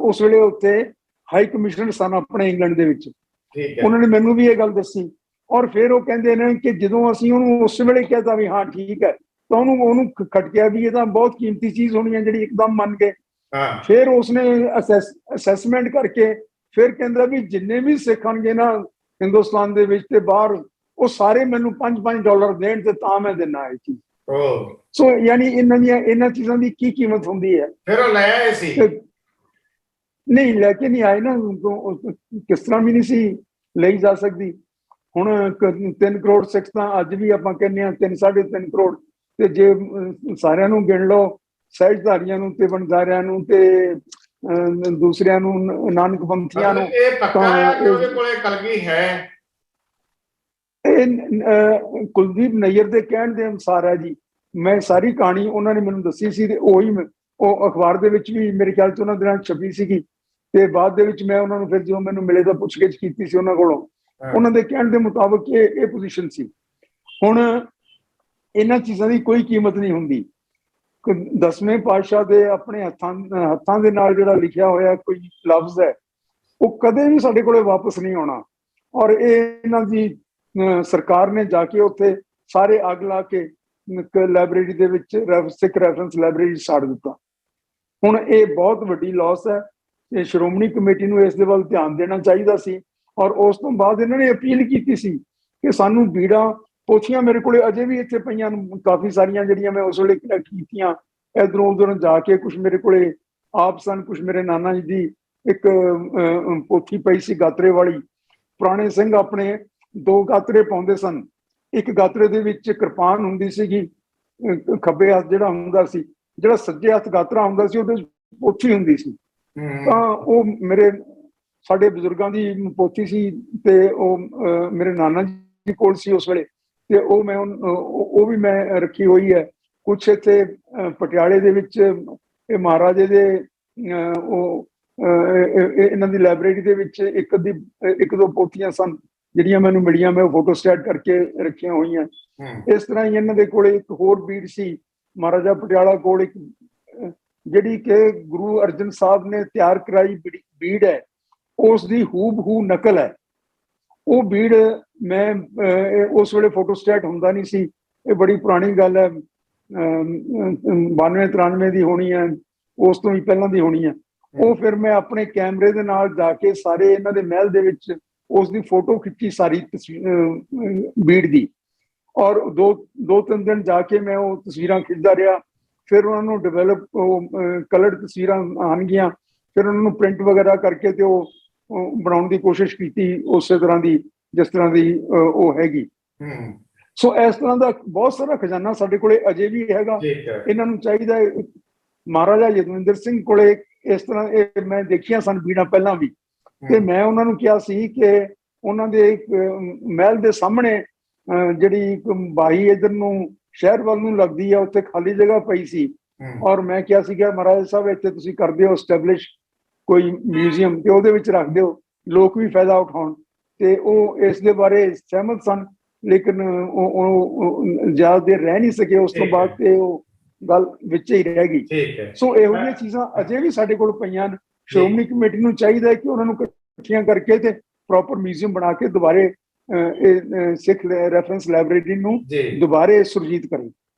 ਉਸ ਵੇਲੇ ਉੱਥੇ ਹਾਈ ਕਮਿਸ਼ਨਰ ਸਨ ਆਪਣੇ ਇੰਗਲੈਂਡ ਦੇ ਵਿੱਚ। ਉਹਨਾਂ ਨੇ ਮੈਨੂੰ ਵੀ ਇਹ ਗੱਲ ਦੱਸੀ। ਔਰ ਫਿਰ ਉਹ ਕਹਿੰਦੇ ਨੇ ਕਿ ਜਦੋਂ ਅਸੀਂ ਉਹਨੂੰ ਉਸ ਵੇਲੇ ਕਹਿਤਾ ਵੀ ਹਾਂ ਠੀਕ ਹੈ, ਤਾਂ ਉਹਨੂੰ ਖਟਕਿਆ ਵੀ ਇਹ ਤਾਂ ਬਹੁਤ ਕੀਮਤੀ ਚੀਜ਼ ਹੋਣੀ ਹੈ ਜਿਹੜੀ ਇੱਕਦਮ ਮੰਨ ਗਏ। ਫਿਰ ਉਸਨੇ ਅਸੈਸਮੈਂਟ ਕਰਕੇ ਫਿਰ ਕਹਿੰਦਾ ਵੀ ਜਿੰਨੇ ਵੀ ਸਿੱਖ ਹੋਣਗੇ ਨਾ ਹਿੰਦੁਸਤਾਨ ਦੇ ਵਿੱਚ ਤੇ ਬਾਹਰ, ਉਹ ਸਾਰੇ ਮੈਨੂੰ $5 ਦੇਣ ਤੇ ਤਾਂ ਮੈਂ ਦੇਣਾ ਇਹ ਚੀਜ਼। ਸੋ ਯਾਨੀ ਇਹਨਾਂ ਚੀਜ਼ਾਂ ਦੀ ਕੀ ਕੀਮਤ ਹੁੰਦੀ ਹੈ?
ਫਿਰ ਉਹ ਲੈ ਆਏ ਸੀ।
ਨਹੀਂ ਲੈ ਕੇ ਨਹੀਂ ਆਏ ਨਾ, ਕਿਸ ਤਰ੍ਹਾਂ ਵੀ ਨਹੀਂ ਸੀ ਲਈ ਜਾ ਸਕਦੀ। ਹੁਣ 3 ਕਰੋੜ ਸਿੱਖ ਤਾਂ ਅੱਜ ਵੀ ਆਪਾਂ ਕਹਿੰਦੇ ਹਾਂ 3 3.5 ਕਰੋੜ, ਤੇ ਜੇ ਸਾਰਿਆਂ ਨੂੰ ਗਿਣ ਲਓ, ਸਹਿਜਧਾਰੀਆਂ ਨੂੰ ਤੇ ਵਣਜਾਰਿਆਂ ਨੂੰ ਤੇ ਦੂਸਰਿਆਂ ਨੂੰ, ਨਾਨਕਪੰਥੀਆਂ ਨੂੰ,
ਇਹ ਪੱਕਾ ਹੈ ਕਿ ਉਹਦੇ ਕੋਲੇ ਕਲਗੀ ਹੈ?
ਇਹ ਕੁਲਦੀਪ ਨਈਅਰ ਦੇ ਕਹਿਣ ਦੇ ਅਨੁਸਾਰ ਹੈ ਜੀ। ਮੈਂ ਸਾਰੀ ਕਹਾਣੀ ਉਹਨਾਂ ਨੇ ਮੈਨੂੰ ਦੱਸੀ ਸੀ, ਤੇ ਉਹੀ ਉਹ ਅਖਬਾਰ ਦੇ ਵਿੱਚ ਵੀ ਮੇਰੇ ਖਿਆਲ 'ਚ ਉਹਨਾਂ ਦਿਨਾਂ ਛਪੀ ਸੀਗੀ, ਤੇ ਬਾਅਦ ਦੇ ਵਿੱਚ ਮੈਂ ਉਹਨਾਂ ਨੂੰ ਫਿਰ ਜਦੋਂ ਮੈਨੂੰ ਮਿਲੇ ਤਾਂ ਪੁੱਛਗਿੱਛ ਕੀਤੀ ਸੀ ਉਹਨਾਂ ਕੋਲੋਂ। ਉਹਨਾਂ ਦੇ ਕਹਿਣ ਦੇ ਮੁਤਾਬਕ ਇਹ ਪੋਜੀਸ਼ਨ ਸੀ। ਹੁਣ ਇਹਨਾਂ ਚੀਜ਼ਾਂ ਦੀ ਕੋਈ ਕੀਮਤ ਨਹੀਂ ਹੁੰਦੀ। 10ਵੇਂ ਪਾਤਸ਼ਾਹ ਦੇ ਆਪਣੇ ਹੱਥਾਂ ਦੇ ਨਾਲ ਜਿਹੜਾ ਲਿਖਿਆ ਹੋਇਆ ਕੋਈ ਲਫ਼ਜ਼ ਹੈ, ਉਹ ਕਦੇ ਵੀ ਸਾਡੇ ਕੋਲੇ ਵਾਪਸ ਨਹੀਂ ਆਉਣਾ। ਔਰ ਇਹ ਇਹਨਾਂ ਦੀ ਸਰਕਾਰ ਨੇ ਜਾ ਕੇ ਉੱਥੇ ਸਾਰੇ ਅੱਗ ਲਾ ਕੇ ਲਾਇਬ੍ਰੇਰੀ ਦੇ ਵਿੱਚ ਸਿੱਖ ਰੈਫਰੈਂਸ ਲਾਇਬ੍ਰੇਰੀ ਸਾੜ ਦਿੱਤਾ। ਹੁਣ ਇਹ ਬਹੁਤ ਵੱਡੀ ਲਾਸ ਹੈ, ਤੇ ਸ਼੍ਰੋਮਣੀ ਕਮੇਟੀ ਨੂੰ ਇਸ ਦੇ ਵੱਲ ਧਿਆਨ ਦੇਣਾ ਚਾਹੀਦਾ ਸੀ। ਔਰ ਉਸ ਤੋਂ ਬਾਅਦ ਇਹਨਾਂ ਨੇ ਅਪੀਲ ਕੀਤੀ ਸੀ ਕਿ ਸਾਨੂੰ ਬੀੜਾਂ ਪੋਥੀਆਂ, ਮੇਰੇ ਕੋਲੇ ਅਜੇ ਵੀ ਇੱਥੇ ਪਈਆਂ ਕਾਫੀ ਸਾਰੀਆਂ, ਜਿਹੜੀਆਂ ਮੈਂ ਉਸ ਵੇਲੇ ਕਲੈਕਟ ਕੀਤੀਆਂ ਇਧਰੋਂ ਉਧਰੋਂ ਜਾ ਕੇ। ਕੁਝ ਮੇਰੇ ਕੋਲੇ ਆਪ ਸਨ, ਕੁਝ ਮੇਰੇ ਨਾਨਾ ਜੀ ਦੀ ਇੱਕ ਪੋਥੀ ਪਈ ਸੀ ਗਾਤਰੇ ਵਾਲੀ। ਪੁਰਾਣੇ ਸਿੰਘ ਆਪਣੇ 2 ਗਾਤਰੇ ਪਾਉਂਦੇ ਸਨ। ਇੱਕ ਗਾਤਰੇ ਦੇ ਵਿੱਚ ਕਿਰਪਾਨ ਹੁੰਦੀ ਸੀਗੀ, ਖੱਬੇ ਹੱਥ ਜਿਹੜਾ ਹੁੰਦਾ ਸੀ, ਜਿਹੜਾ ਸੱਜੇ ਹੱਥ ਗਾਤਰਾ ਹੁੰਦਾ ਸੀ ਉਹਦੇ ਵਿੱਚ ਪੋਥੀ ਹੁੰਦੀ ਸੀ। ਤਾਂ ਉਹ ਮੇਰੇ ਸਾਡੇ ਬਜ਼ੁਰਗਾਂ ਦੀ ਪੋਥੀ ਸੀ, ਤੇ ਉਹ ਮੇਰੇ ਨਾਨਾ ਜੀ ਕੋਲ ਸੀ ਉਸ ਵੇਲੇ, ਤੇ ਉਹ ਵੀ ਮੈਂ ਰੱਖੀ ਹੋਈ ਹੈ। ਕੁਛ ਇੱਥੇ ਪਟਿਆਲੇ ਦੇ ਵਿੱਚ ਇਹ ਮਹਾਰਾਜੇ ਦੇ ਉਹ ਇਹਨਾਂ ਦੀ ਲਾਇਬ੍ਰੇਰੀ ਦੇ ਵਿੱਚ ਇੱਕ ਦੋ ਪੋਥੀਆਂ ਸਨ ਜਿਹੜੀਆਂ ਮੈਨੂੰ ਮਿਲੀਆਂ, ਮੈਂ ਫੋਟੋ ਸਟੇਟ ਕਰਕੇ ਰੱਖੀਆਂ ਹੋਈਆਂ। ਇਸ ਤਰ੍ਹਾਂ ਹੀ ਇਹਨਾਂ ਦੇ ਕੋਲੇ ਇੱਕ ਹੋਰ ਬੀੜ ਸੀ ਮਹਾਰਾਜਾ ਪਟਿਆਲਾ ਕੋਲ, ਇੱਕ ਜਿਹੜੀ ਕਿ ਗੁਰੂ ਅਰਜਨ ਸਾਹਿਬ ਨੇ ਤਿਆਰ ਕਰਾਈ ਬੀੜ ਹੈ, ਉਸ ਦੀ ਹੂਬਹੂ ਨਕਲ ਹੈ। ਉਹ ਬੀੜ ਮੈਂ ਉਸ ਵੇਲੇ ਫੋਟੋ ਸਟੇਟ ਹੁੰਦਾ ਨਹੀਂ ਸੀ, ਇਹ ਬੜੀ ਪੁਰਾਣੀ ਗੱਲ ਹੈ, 92 93 ਦੀ ਹੋਣੀ ਹੈ, ਉਸ ਤੋਂ ਵੀ ਪਹਿਲਾਂ ਦੀ ਹੋਣੀ ਹੈ। ਉਹ ਫਿਰ ਮੈਂ ਆਪਣੇ ਕੈਮਰੇ ਦੇ ਨਾਲ ਜਾ ਕੇ ਸਾਰੇ ਇਹਨਾਂ ਦੇ ਮਹਿਲ ਦੇ ਵਿੱਚ ਉਸ ਦੀ ਫੋਟੋ ਖਿੱਚੀ ਸਾਰੀ ਬੀੜ ਦੀ, ਔਰ 2-3 ਦਿਨ ਜਾ ਕੇ ਮੈਂ ਉਹ ਤਸਵੀਰਾਂ ਖਿੱਚਦਾ ਰਿਹਾ। ਫਿਰ ਉਹਨਾਂ ਨੂੰ ਡਿਵੈਲਪ ਕਲਰਡ ਤਸਵੀਰਾਂ ਆਉਣਗੀਆਂ, ਫਿਰ ਉਹਨਾਂ ਨੂੰ ਪ੍ਰਿੰਟ ਵਗੈਰਾ ਕਰਕੇ ਤੇ ਉਹ ਬਣਾਉਣ ਦੀ ਕੋਸ਼ਿਸ਼ ਕੀਤੀ ਉਸੇ ਤਰ੍ਹਾਂ ਦੀ ਜਿਸ ਤਰ੍ਹਾਂ ਦੀ ਉਹ ਹੈਗੀ। ਸੋ ਇਸ ਤਰ੍ਹਾਂ ਦਾ ਬਹੁਤ ਸਾਰਾ ਖਜ਼ਾਨਾ ਸਾਡੇ ਕੋਲੇ ਅਜੇ ਵੀ ਹੈਗਾ। ਇਹਨਾਂ ਨੂੰ ਚਾਹੀਦਾ, ਮਹਾਰਾਜਾ ਯਦਵਿੰਦਰ ਸਿੰਘ ਕੋਲੇ ਇਸ ਤਰ੍ਹਾਂ ਇਹ ਮੈਂ ਦੇਖੀਆਂ ਸਨ ਬੀੜਾਂ ਪਹਿਲਾਂ ਵੀ, ਤੇ ਮੈਂ ਉਹਨਾਂ ਨੂੰ ਕਿਹਾ ਸੀ ਕਿ ਉਹਨਾਂ ਦੇ ਮਹਿਲ ਦੇ ਸਾਹਮਣੇ ਜਿਹੜੀ ਬਾਈ ਇਧਰ ਨੂੰ ਸ਼ਹਿਰ ਵੱਲ ਨੂੰ ਲੱਗਦੀ ਆ, ਉੱਥੇ ਖਾਲੀ ਜਗ੍ਹਾ ਪਈ ਸੀ, ਔਰ ਮੈਂ ਕਿਹਾ ਸੀ ਕਿ ਮਹਾਰਾਜ ਸਾਹਿਬ ਇੱਥੇ ਤੁਸੀਂ ਕਰ ਦਿਓ ਐਸਟੈਬਲਿਸ਼ ਕੋਈ ਮਿਊਜ਼ੀਅਮ, ਤੇ ਉਹਦੇ ਵਿੱਚ ਰੱਖ ਦਿਓ, ਲੋਕ ਵੀ ਫਾਇਦਾ ਉਠਾਉਣ। ਤੇ ਉਹ ਇਸ ਦੇ ਬਾਰੇ ਸਹਿਮਤ ਸਨ, ਲੇਕਿਨ ਉਹ ਜ਼ਿਆਦਾ ਦੇਰ ਰਹਿ ਨਹੀਂ ਸਕੇ ਉਸ ਤੋਂ ਬਾਅਦ, ਤੇ ਉਹ ਗੱਲ ਵਿੱਚ ਹੀ ਰਹਿ ਗਈ। ਸੋ ਇਹੋ ਜਿਹੀਆਂ ਚੀਜ਼ਾਂ ਅਜੇ ਵੀ ਸਾਡੇ ਕੋਲ ਪਈਆਂ ਨੇ। ਸ਼੍ਰੋਮਣੀ ਕਮੇਟੀ ਨੂੰ ਚਾਹੀਦਾ ਹੈ ਕਿ ਉਹਨਾਂ ਨੂੰ ਇਕੱਠੀਆਂ ਕਰਕੇ ਤੇ ਪ੍ਰੋਪਰ ਮਿਊਜ਼ੀਅਮ ਬਣਾ ਕੇ ਦੁਬਾਰੇ ਸਿੱਖ ਰੈਫਰੈਂਸ ਲਾਇਬ੍ਰੇਰੀ ਨੂੰ ਦੁਬਾਰੇ ਸੁਰਜੀਤ ਕਰੇ।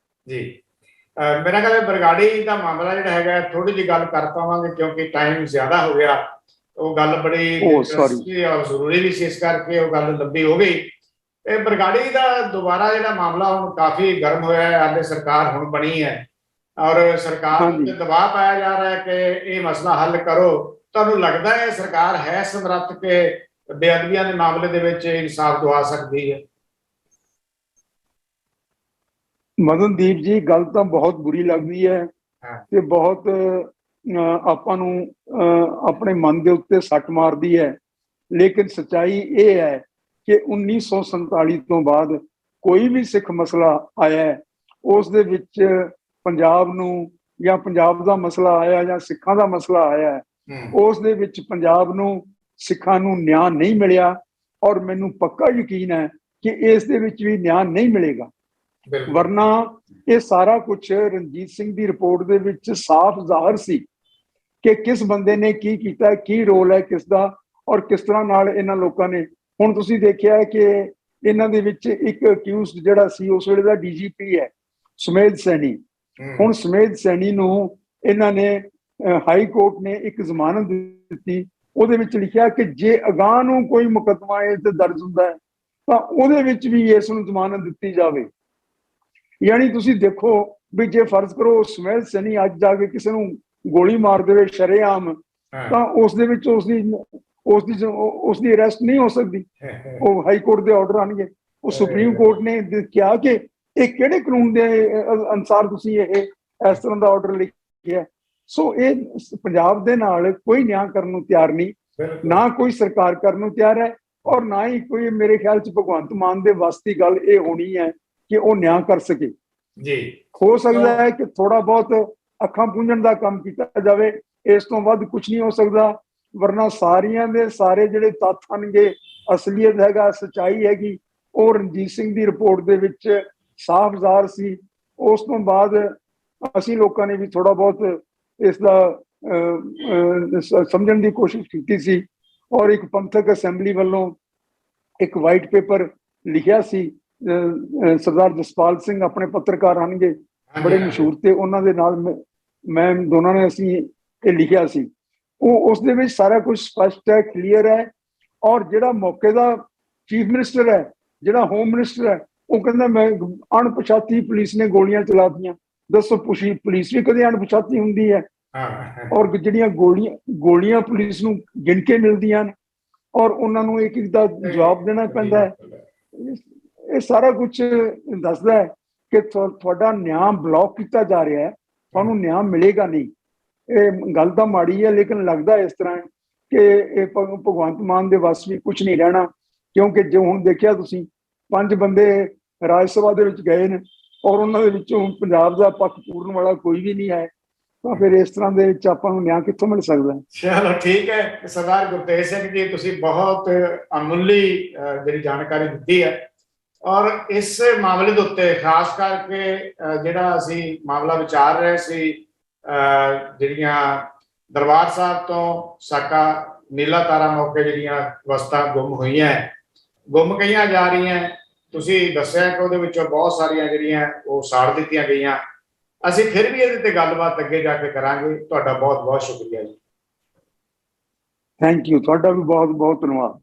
ਜੀ
ਮੇਰਾ ਖਿਆਲ ਬਰਗਾੜੀ ਦਾ ਮਾਮਲਾ ਜਿਹੜਾ ਹੈਗਾ ਥੋੜੀ ਜਿਹੀ ਗੱਲ ਕਰ ਪਾਵਾਂਗੇ, ਕਿਉਂਕਿ ਟਾਈਮ ਜ਼ਿਆਦਾ ਹੋ ਗਿਆ। ਉਹ ਗੱਲ ਬੜੀ ਜ਼ਰੂਰੀ ਵੀ ਸੀ, ਇਸ ਕਰਕੇ ਉਹ ਗੱਲ ਲੰਬੀ ਹੋ ਗਈ। ਇਹ ਬਰਗਾੜੀ ਦਾ ਦੁਬਾਰਾ ਜਿਹੜਾ ਮਾਮਲਾ ਹੁਣ ਕਾਫੀ ਗਰਮ ਹੋਇਆ ਹੈ। ਹਾਲੇ ਸਰਕਾਰ ਹੁਣ ਬਣੀ ਹੈ ਔਰ ਸਰਕਾਰ ਨੂੰ ਦਬਾਅ ਪਾਇਆ ਜਾ ਰਿਹਾ ਹੈ ਕਿ ਇਹ ਮਸਲਾ ਹੱਲ ਕਰੋ। ਤੁਹਾਨੂੰ ਲੱਗਦਾ ਹੈ ਸਰਕਾਰ ਹੈ ਸਮਰੱਥ ਕਿ ਬੇਅਦਬੀਆਂ ਦੇ ਮਾਮਲੇ ਦੇ ਵਿੱਚ ਇਨਸਾਫ ਦਵਾ ਸਕਦੀ ਹੈ?
ਮਦਨਦੀਪ ਜੀ, ਗੱਲ ਤਾਂ ਬਹੁਤ ਬੁਰੀ ਲੱਗਦੀ ਹੈ ਤੇ ਬਹੁਤ ਆਪਾਂ ਨੂੰ ਆਪਣੇ ਮਨ ਦੇ ਉੱਤੇ ਸੱਟ ਮਾਰਦੀ ਹੈ, ਲੇਕਿਨ ਸੱਚਾਈ ਇਹ ਹੈ ਕਿ 1947 ਤੋਂ ਬਾਅਦ ਕੋਈ ਵੀ ਸਿੱਖ ਮਸਲਾ ਆਇਆ ਹੈ, ਉਸ ਦੇ ਵਿੱਚ ਪੰਜਾਬ ਨੂੰ ਜਾਂ ਪੰਜਾਬ ਦਾ ਮਸਲਾ ਆਇਆ ਜਾਂ ਸਿੱਖਾਂ ਦਾ ਮਸਲਾ ਆਇਆ ਹੈ, ਉਸ ਦੇ ਵਿੱਚ ਪੰਜਾਬ ਨੂੰ ਸਿੱਖਾਂ ਨੂੰ ਨਿਆਂ ਨਹੀਂ ਮਿਲਿਆ। ਔਰ ਮੈਨੂੰ ਪੱਕਾ ਯਕੀਨ ਹੈ ਕਿ ਇਸ ਦੇ ਵਿੱਚ ਵੀ ਨਿਆਂ ਨਹੀਂ ਮਿਲੇਗਾ। ਵਰਨਾ ਇਹ ਸਾਰਾ ਕੁਝ ਰਣਜੀਤ ਸਿੰਘ ਦੀ ਰਿਪੋਰਟ ਦੇ ਵਿੱਚ ਸਾਫ਼ ਜ਼ਾਹਰ ਸੀ ਕਿ ਕਿਸ ਬੰਦੇ ਨੇ ਕੀ ਕੀਤਾ, ਕੀ ਰੋਲ ਹੈ ਕਿਸ ਦਾ, ਔਰ ਕਿਸ ਤਰ੍ਹਾਂ ਨਾਲ ਇਹਨਾਂ ਲੋਕਾਂ ਨੇ। ਹੁਣ ਤੁਸੀਂ ਦੇਖਿਆ ਕਿ ਇਹਨਾਂ ਦੇ ਵਿੱਚ ਇੱਕ ਅਕਿਊਜ਼ਡ ਜਿਹੜਾ ਸੀ ਉਸ ਵੇਲੇ ਦਾ DGP ਹੈ ਸੁਮੇਧ ਸੈਣੀ। ਹੁਣ ਸੁਮੇਧ ਸੈਣੀ ਨੂੰ ਇਹਨਾਂ ਨੇ ਹਾਈ ਕੋਰਟ ਨੇ ਇੱਕ ਜ਼ਮਾਨਤ ਦਿੱਤੀ, ਉਹਦੇ ਵਿੱਚ ਲਿਖਿਆ ਕਿ ਜੇ ਅਗਾਂਹ ਨੂੰ ਕੋਈ ਮੁਕੱਦਮਾ ਇਸ ਤੇ ਦਰਜ ਹੁੰਦਾ ਹੈ ਤਾਂ ਉਹਦੇ ਵਿੱਚ ਵੀ ਇਸ ਨੂੰ ਜ਼ਮਾਨਤ ਦਿੱਤੀ ਜਾਵੇ। ਯਾਨੀ ਤੁਸੀਂ ਦੇਖੋ ਵੀ ਜੇ ਫਰਜ਼ ਕਰੋ ਸੁਮੇਧ ਸੈਣੀ ਅੱਜ ਜਾ ਕੇ ਕਿਸੇ ਨੂੰ ਗੋਲੀ ਮਾਰ ਦੇਵੇ ਸ਼ਰੇਆਮ, ਤਾਂ ਉਸ ਦੇ ਵਿੱਚ ਉਸਦੀ ਅਰੈਸਟ ਨਹੀਂ ਹੋ ਸਕਦੀ। ਉਹ ਹਾਈ ਕੋਰਟ ਦੇ ਆਰਡਰ ਆਣਗੇ। ਉਹ ਸੁਪਰੀਮ ਕੋਰਟ ਨੇ ਕਿਹਾ ਕਿ ਇਹ ਕਿਹੜੇ ਕਾਨੂੰਨ ਦੇ ਅਨੁਸਾਰ ਤੁਸੀਂ ਇਹ ਇਸ ਤਰ੍ਹਾਂ ਦਾ ਆਰਡਰ ਲਿਖਿਆ। ਸੋ ਇਹ ਪੰਜਾਬ ਦੇ ਨਾਲ ਕੋਈ ਨਿਆਂ ਕਰਨ ਨੂੰ ਤਿਆਰ ਨਹੀਂ, ਨਾ ਕੋਈ ਸਰਕਾਰ ਕਰਨ ਨੂੰ ਤਿਆਰ ਹੈ, ਔਰ ਨਾ ਹੀ ਕੋਈ ਮੇਰੇ ਖਿਆਲ ਚ ਭਗਵੰਤ ਮਾਨ ਦੇ ਵੱਸ ਦੀ ਗੱਲ ਇਹ ਹੋਣੀ ਹੈ ਕਿ ਉਹ ਨਿਆਂ ਕਰ ਸਕੇ
ਜੀ।
ਹੋ ਸਕਦਾ ਹੈ ਕਿ ਥੋੜਾ ਬਹੁਤ ਅੱਖਾਂ ਪੂੰਝਣ ਦਾ ਕੰਮ ਕੀਤਾ ਜਾਵੇ, ਇਸ ਤੋਂ ਵੱਧ ਕੁਝ ਨਹੀਂ ਹੋ ਸਕਦਾ। ਵਰਨਾ ਸਾਰੀਆਂ ਦੇ ਸਾਰੇ ਜਿਹੜੇ ਤੱਥ ਹਨਗੇ, ਅਸਲੀਅਤ ਹੈਗਾ, ਸਚਾਈ ਹੈਗੀ, ਉਹ ਰਣਜੀਤ ਸਿੰਘ ਦੀ ਰਿਪੋਰਟ ਦੇ ਵਿੱਚ ਸਾਫ਼ ਜ਼ਾਹਰ ਸੀ। ਉਸ ਤੋਂ ਬਾਅਦ ਅਸੀਂ ਲੋਕਾਂ ਨੇ ਵੀ ਥੋੜਾ ਬਹੁਤ ਇਸ ਦਾ ਸਮਝਣ ਦੀ ਕੋਸ਼ਿਸ਼ ਕੀਤੀ ਸੀ, ਔਰ ਇੱਕ ਪੰਥਕ ਅਸੈਂਬਲੀ ਵੱਲੋਂ ਇੱਕ ਵਾਈਟ ਪੇਪਰ ਲਿਖਿਆ ਸੀ। ਸਰਦਾਰ ਜਸਪਾਲ ਸਿੰਘ ਆਪਣੇ ਪੱਤਰਕਾਰ ਹਨਗੇ, ਬੜੇ ਮਸ਼ਹੂਰ, ਤੇ ਉਹਨਾਂ ਦੇ ਨਾਲ ਮੈਂ ਦੋਨਾਂ ਨੇ ਅਸੀਂ ਇਹ ਲਿਖਿਆ ਸੀ। ਉਹ ਉਸ ਦੇ ਵਿੱਚ ਸਾਰਾ ਕੁਝ ਸਪਸ਼ਟ ਹੈ, ਕਲੀਅਰ ਹੈ। ਔਰ ਜਿਹੜਾ ਮੌਕੇ ਦਾ ਚੀਫ ਮਿਨਿਸਟਰ ਹੈ, ਜਿਹੜਾ ਹੋਮ ਮਿਨਿਸਟਰ ਹੈ, ਉਹ ਕਹਿੰਦਾ ਮੈਂ ਅਣਪਛਾਤੀ ਪੁਲਿਸ ਨੇ ਗੋਲੀਆਂ ਚਲਾਤੀਆਂ। ਦੱਸੋ, ਪੁਲਿਸ ਵੀ ਕਦੇ ਅਣਪਛਾਤੀ ਹੁੰਦੀ ਹੈ? ਔਰ ਜਿਹੜੀਆਂ ਗੋਲੀਆਂ ਪੁਲਿਸ ਨੂੰ ਗਿਣ ਕੇ ਮਿਲਦੀਆਂ ਨੇ, ਔਰ ਉਹਨਾਂ ਨੂੰ ਇੱਕ ਇੱਕ ਦਾ ਜਵਾਬ ਦੇਣਾ ਪੈਂਦਾ ਹੈ। ਇਹ ਸਾਰਾ ਕੁਝ ਦੱਸਦਾ ਹੈ ਕਿ ਤੁਹਾਡਾ ਨਿਆਂ ਬਲੌਕ ਕੀਤਾ ਜਾ ਰਿਹਾ ਹੈ, ਤੁਹਾਨੂੰ ਨਿਆਂ ਮਿਲੇਗਾ ਨਹੀਂ। ਇਹ ਗੱਲ ਤਾਂ ਮਾੜੀ ਹੈ, ਲੇਕਿਨ ਲੱਗਦਾ ਇਸ ਤਰ੍ਹਾਂ ਕਿ ਇਹ ਭਗਵੰਤ ਮਾਨ ਦੇ ਵੱਸ ਵੀ ਕੁਝ ਨਹੀਂ ਰਹਿਣਾ। ਕਿਉਂਕਿ ਜੋ ਹੁਣ ਦੇਖਿਆ ਤੁਸੀਂ, 5 ਬੰਦੇ ਰਾਜ ਸਭਾ ਦੇ ਵਿੱਚ ਗਏ ਨੇ, ਔਰ ਉਹਨਾਂ ਦੇ ਵਿੱਚੋਂ ਪੰਜਾਬ ਦਾ ਪੱਖ ਪੂਰਨ ਵਾਲਾ ਕੋਈ ਵੀ ਨਹੀਂ ਹੈ। ਤਾਂ ਫਿਰ ਇਸ ਤਰ੍ਹਾਂ ਦੇ ਵਿੱਚ ਆਪਾਂ ਨੂੰ ਨਿਆਂ ਕਿੱਥੋਂ ਮਿਲ ਸਕਦਾ ਹੈ?
ਚਲੋ ਠੀਕ ਹੈ ਸਰਦਾਰ ਗੁਰਤੇਜ ਸਿੰਘ ਜੀ, ਤੁਸੀਂ ਬਹੁਤ ਅਮੁੱਲੀ ਜਿਹੜੀ ਜਾਣਕਾਰੀ ਦਿੱਤੀ ਹੈ। ਔਰ ਇਸ ਮਾਮਲੇ ਦੇ ਉੱਤੇ ਖਾਸ ਕਰਕੇ ਜਿਹੜਾ ਅਸੀਂ ਮਾਮਲਾ ਵਿਚਾਰ ਰਹੇ ਸੀ, ਜਿਹੜੀਆਂ ਦਰਬਾਰ ਸਾਹਿਬ ਤੋਂ ਸਾਕਾ ਨੀਲਾ ਤਾਰਾ ਮੌਕੇ ਜਿਹੜੀਆਂ ਵਸਤਾਂ ਗੁੰਮ ਕਈਆਂ ਜਾ ਰਹੀਆਂ, ਤੁਸੀਂ ਦੱਸਿਆ ਕਿ ਉਹਦੇ ਵਿੱਚੋਂ ਬਹੁਤ ਸਾਰੀਆਂ ਜਿਹੜੀਆਂ ਉਹ ਸਾੜ ਦਿੱਤੀਆਂ ਗਈਆਂ। ਅਸੀਂ ਫਿਰ ਵੀ ਇਹਦੇ ਤੇ ਗੱਲਬਾਤ ਅੱਗੇ ਜਾ ਕੇ ਕਰਾਂਗੇ। ਤੁਹਾਡਾ ਬਹੁਤ ਬਹੁਤ ਸ਼ੁਕਰੀਆ ਜੀ।
ਥੈਂਕ ਯੂ, ਤੁਹਾਡਾ ਵੀ ਬਹੁਤ ਬਹੁਤ ਧੰਨਵਾਦ।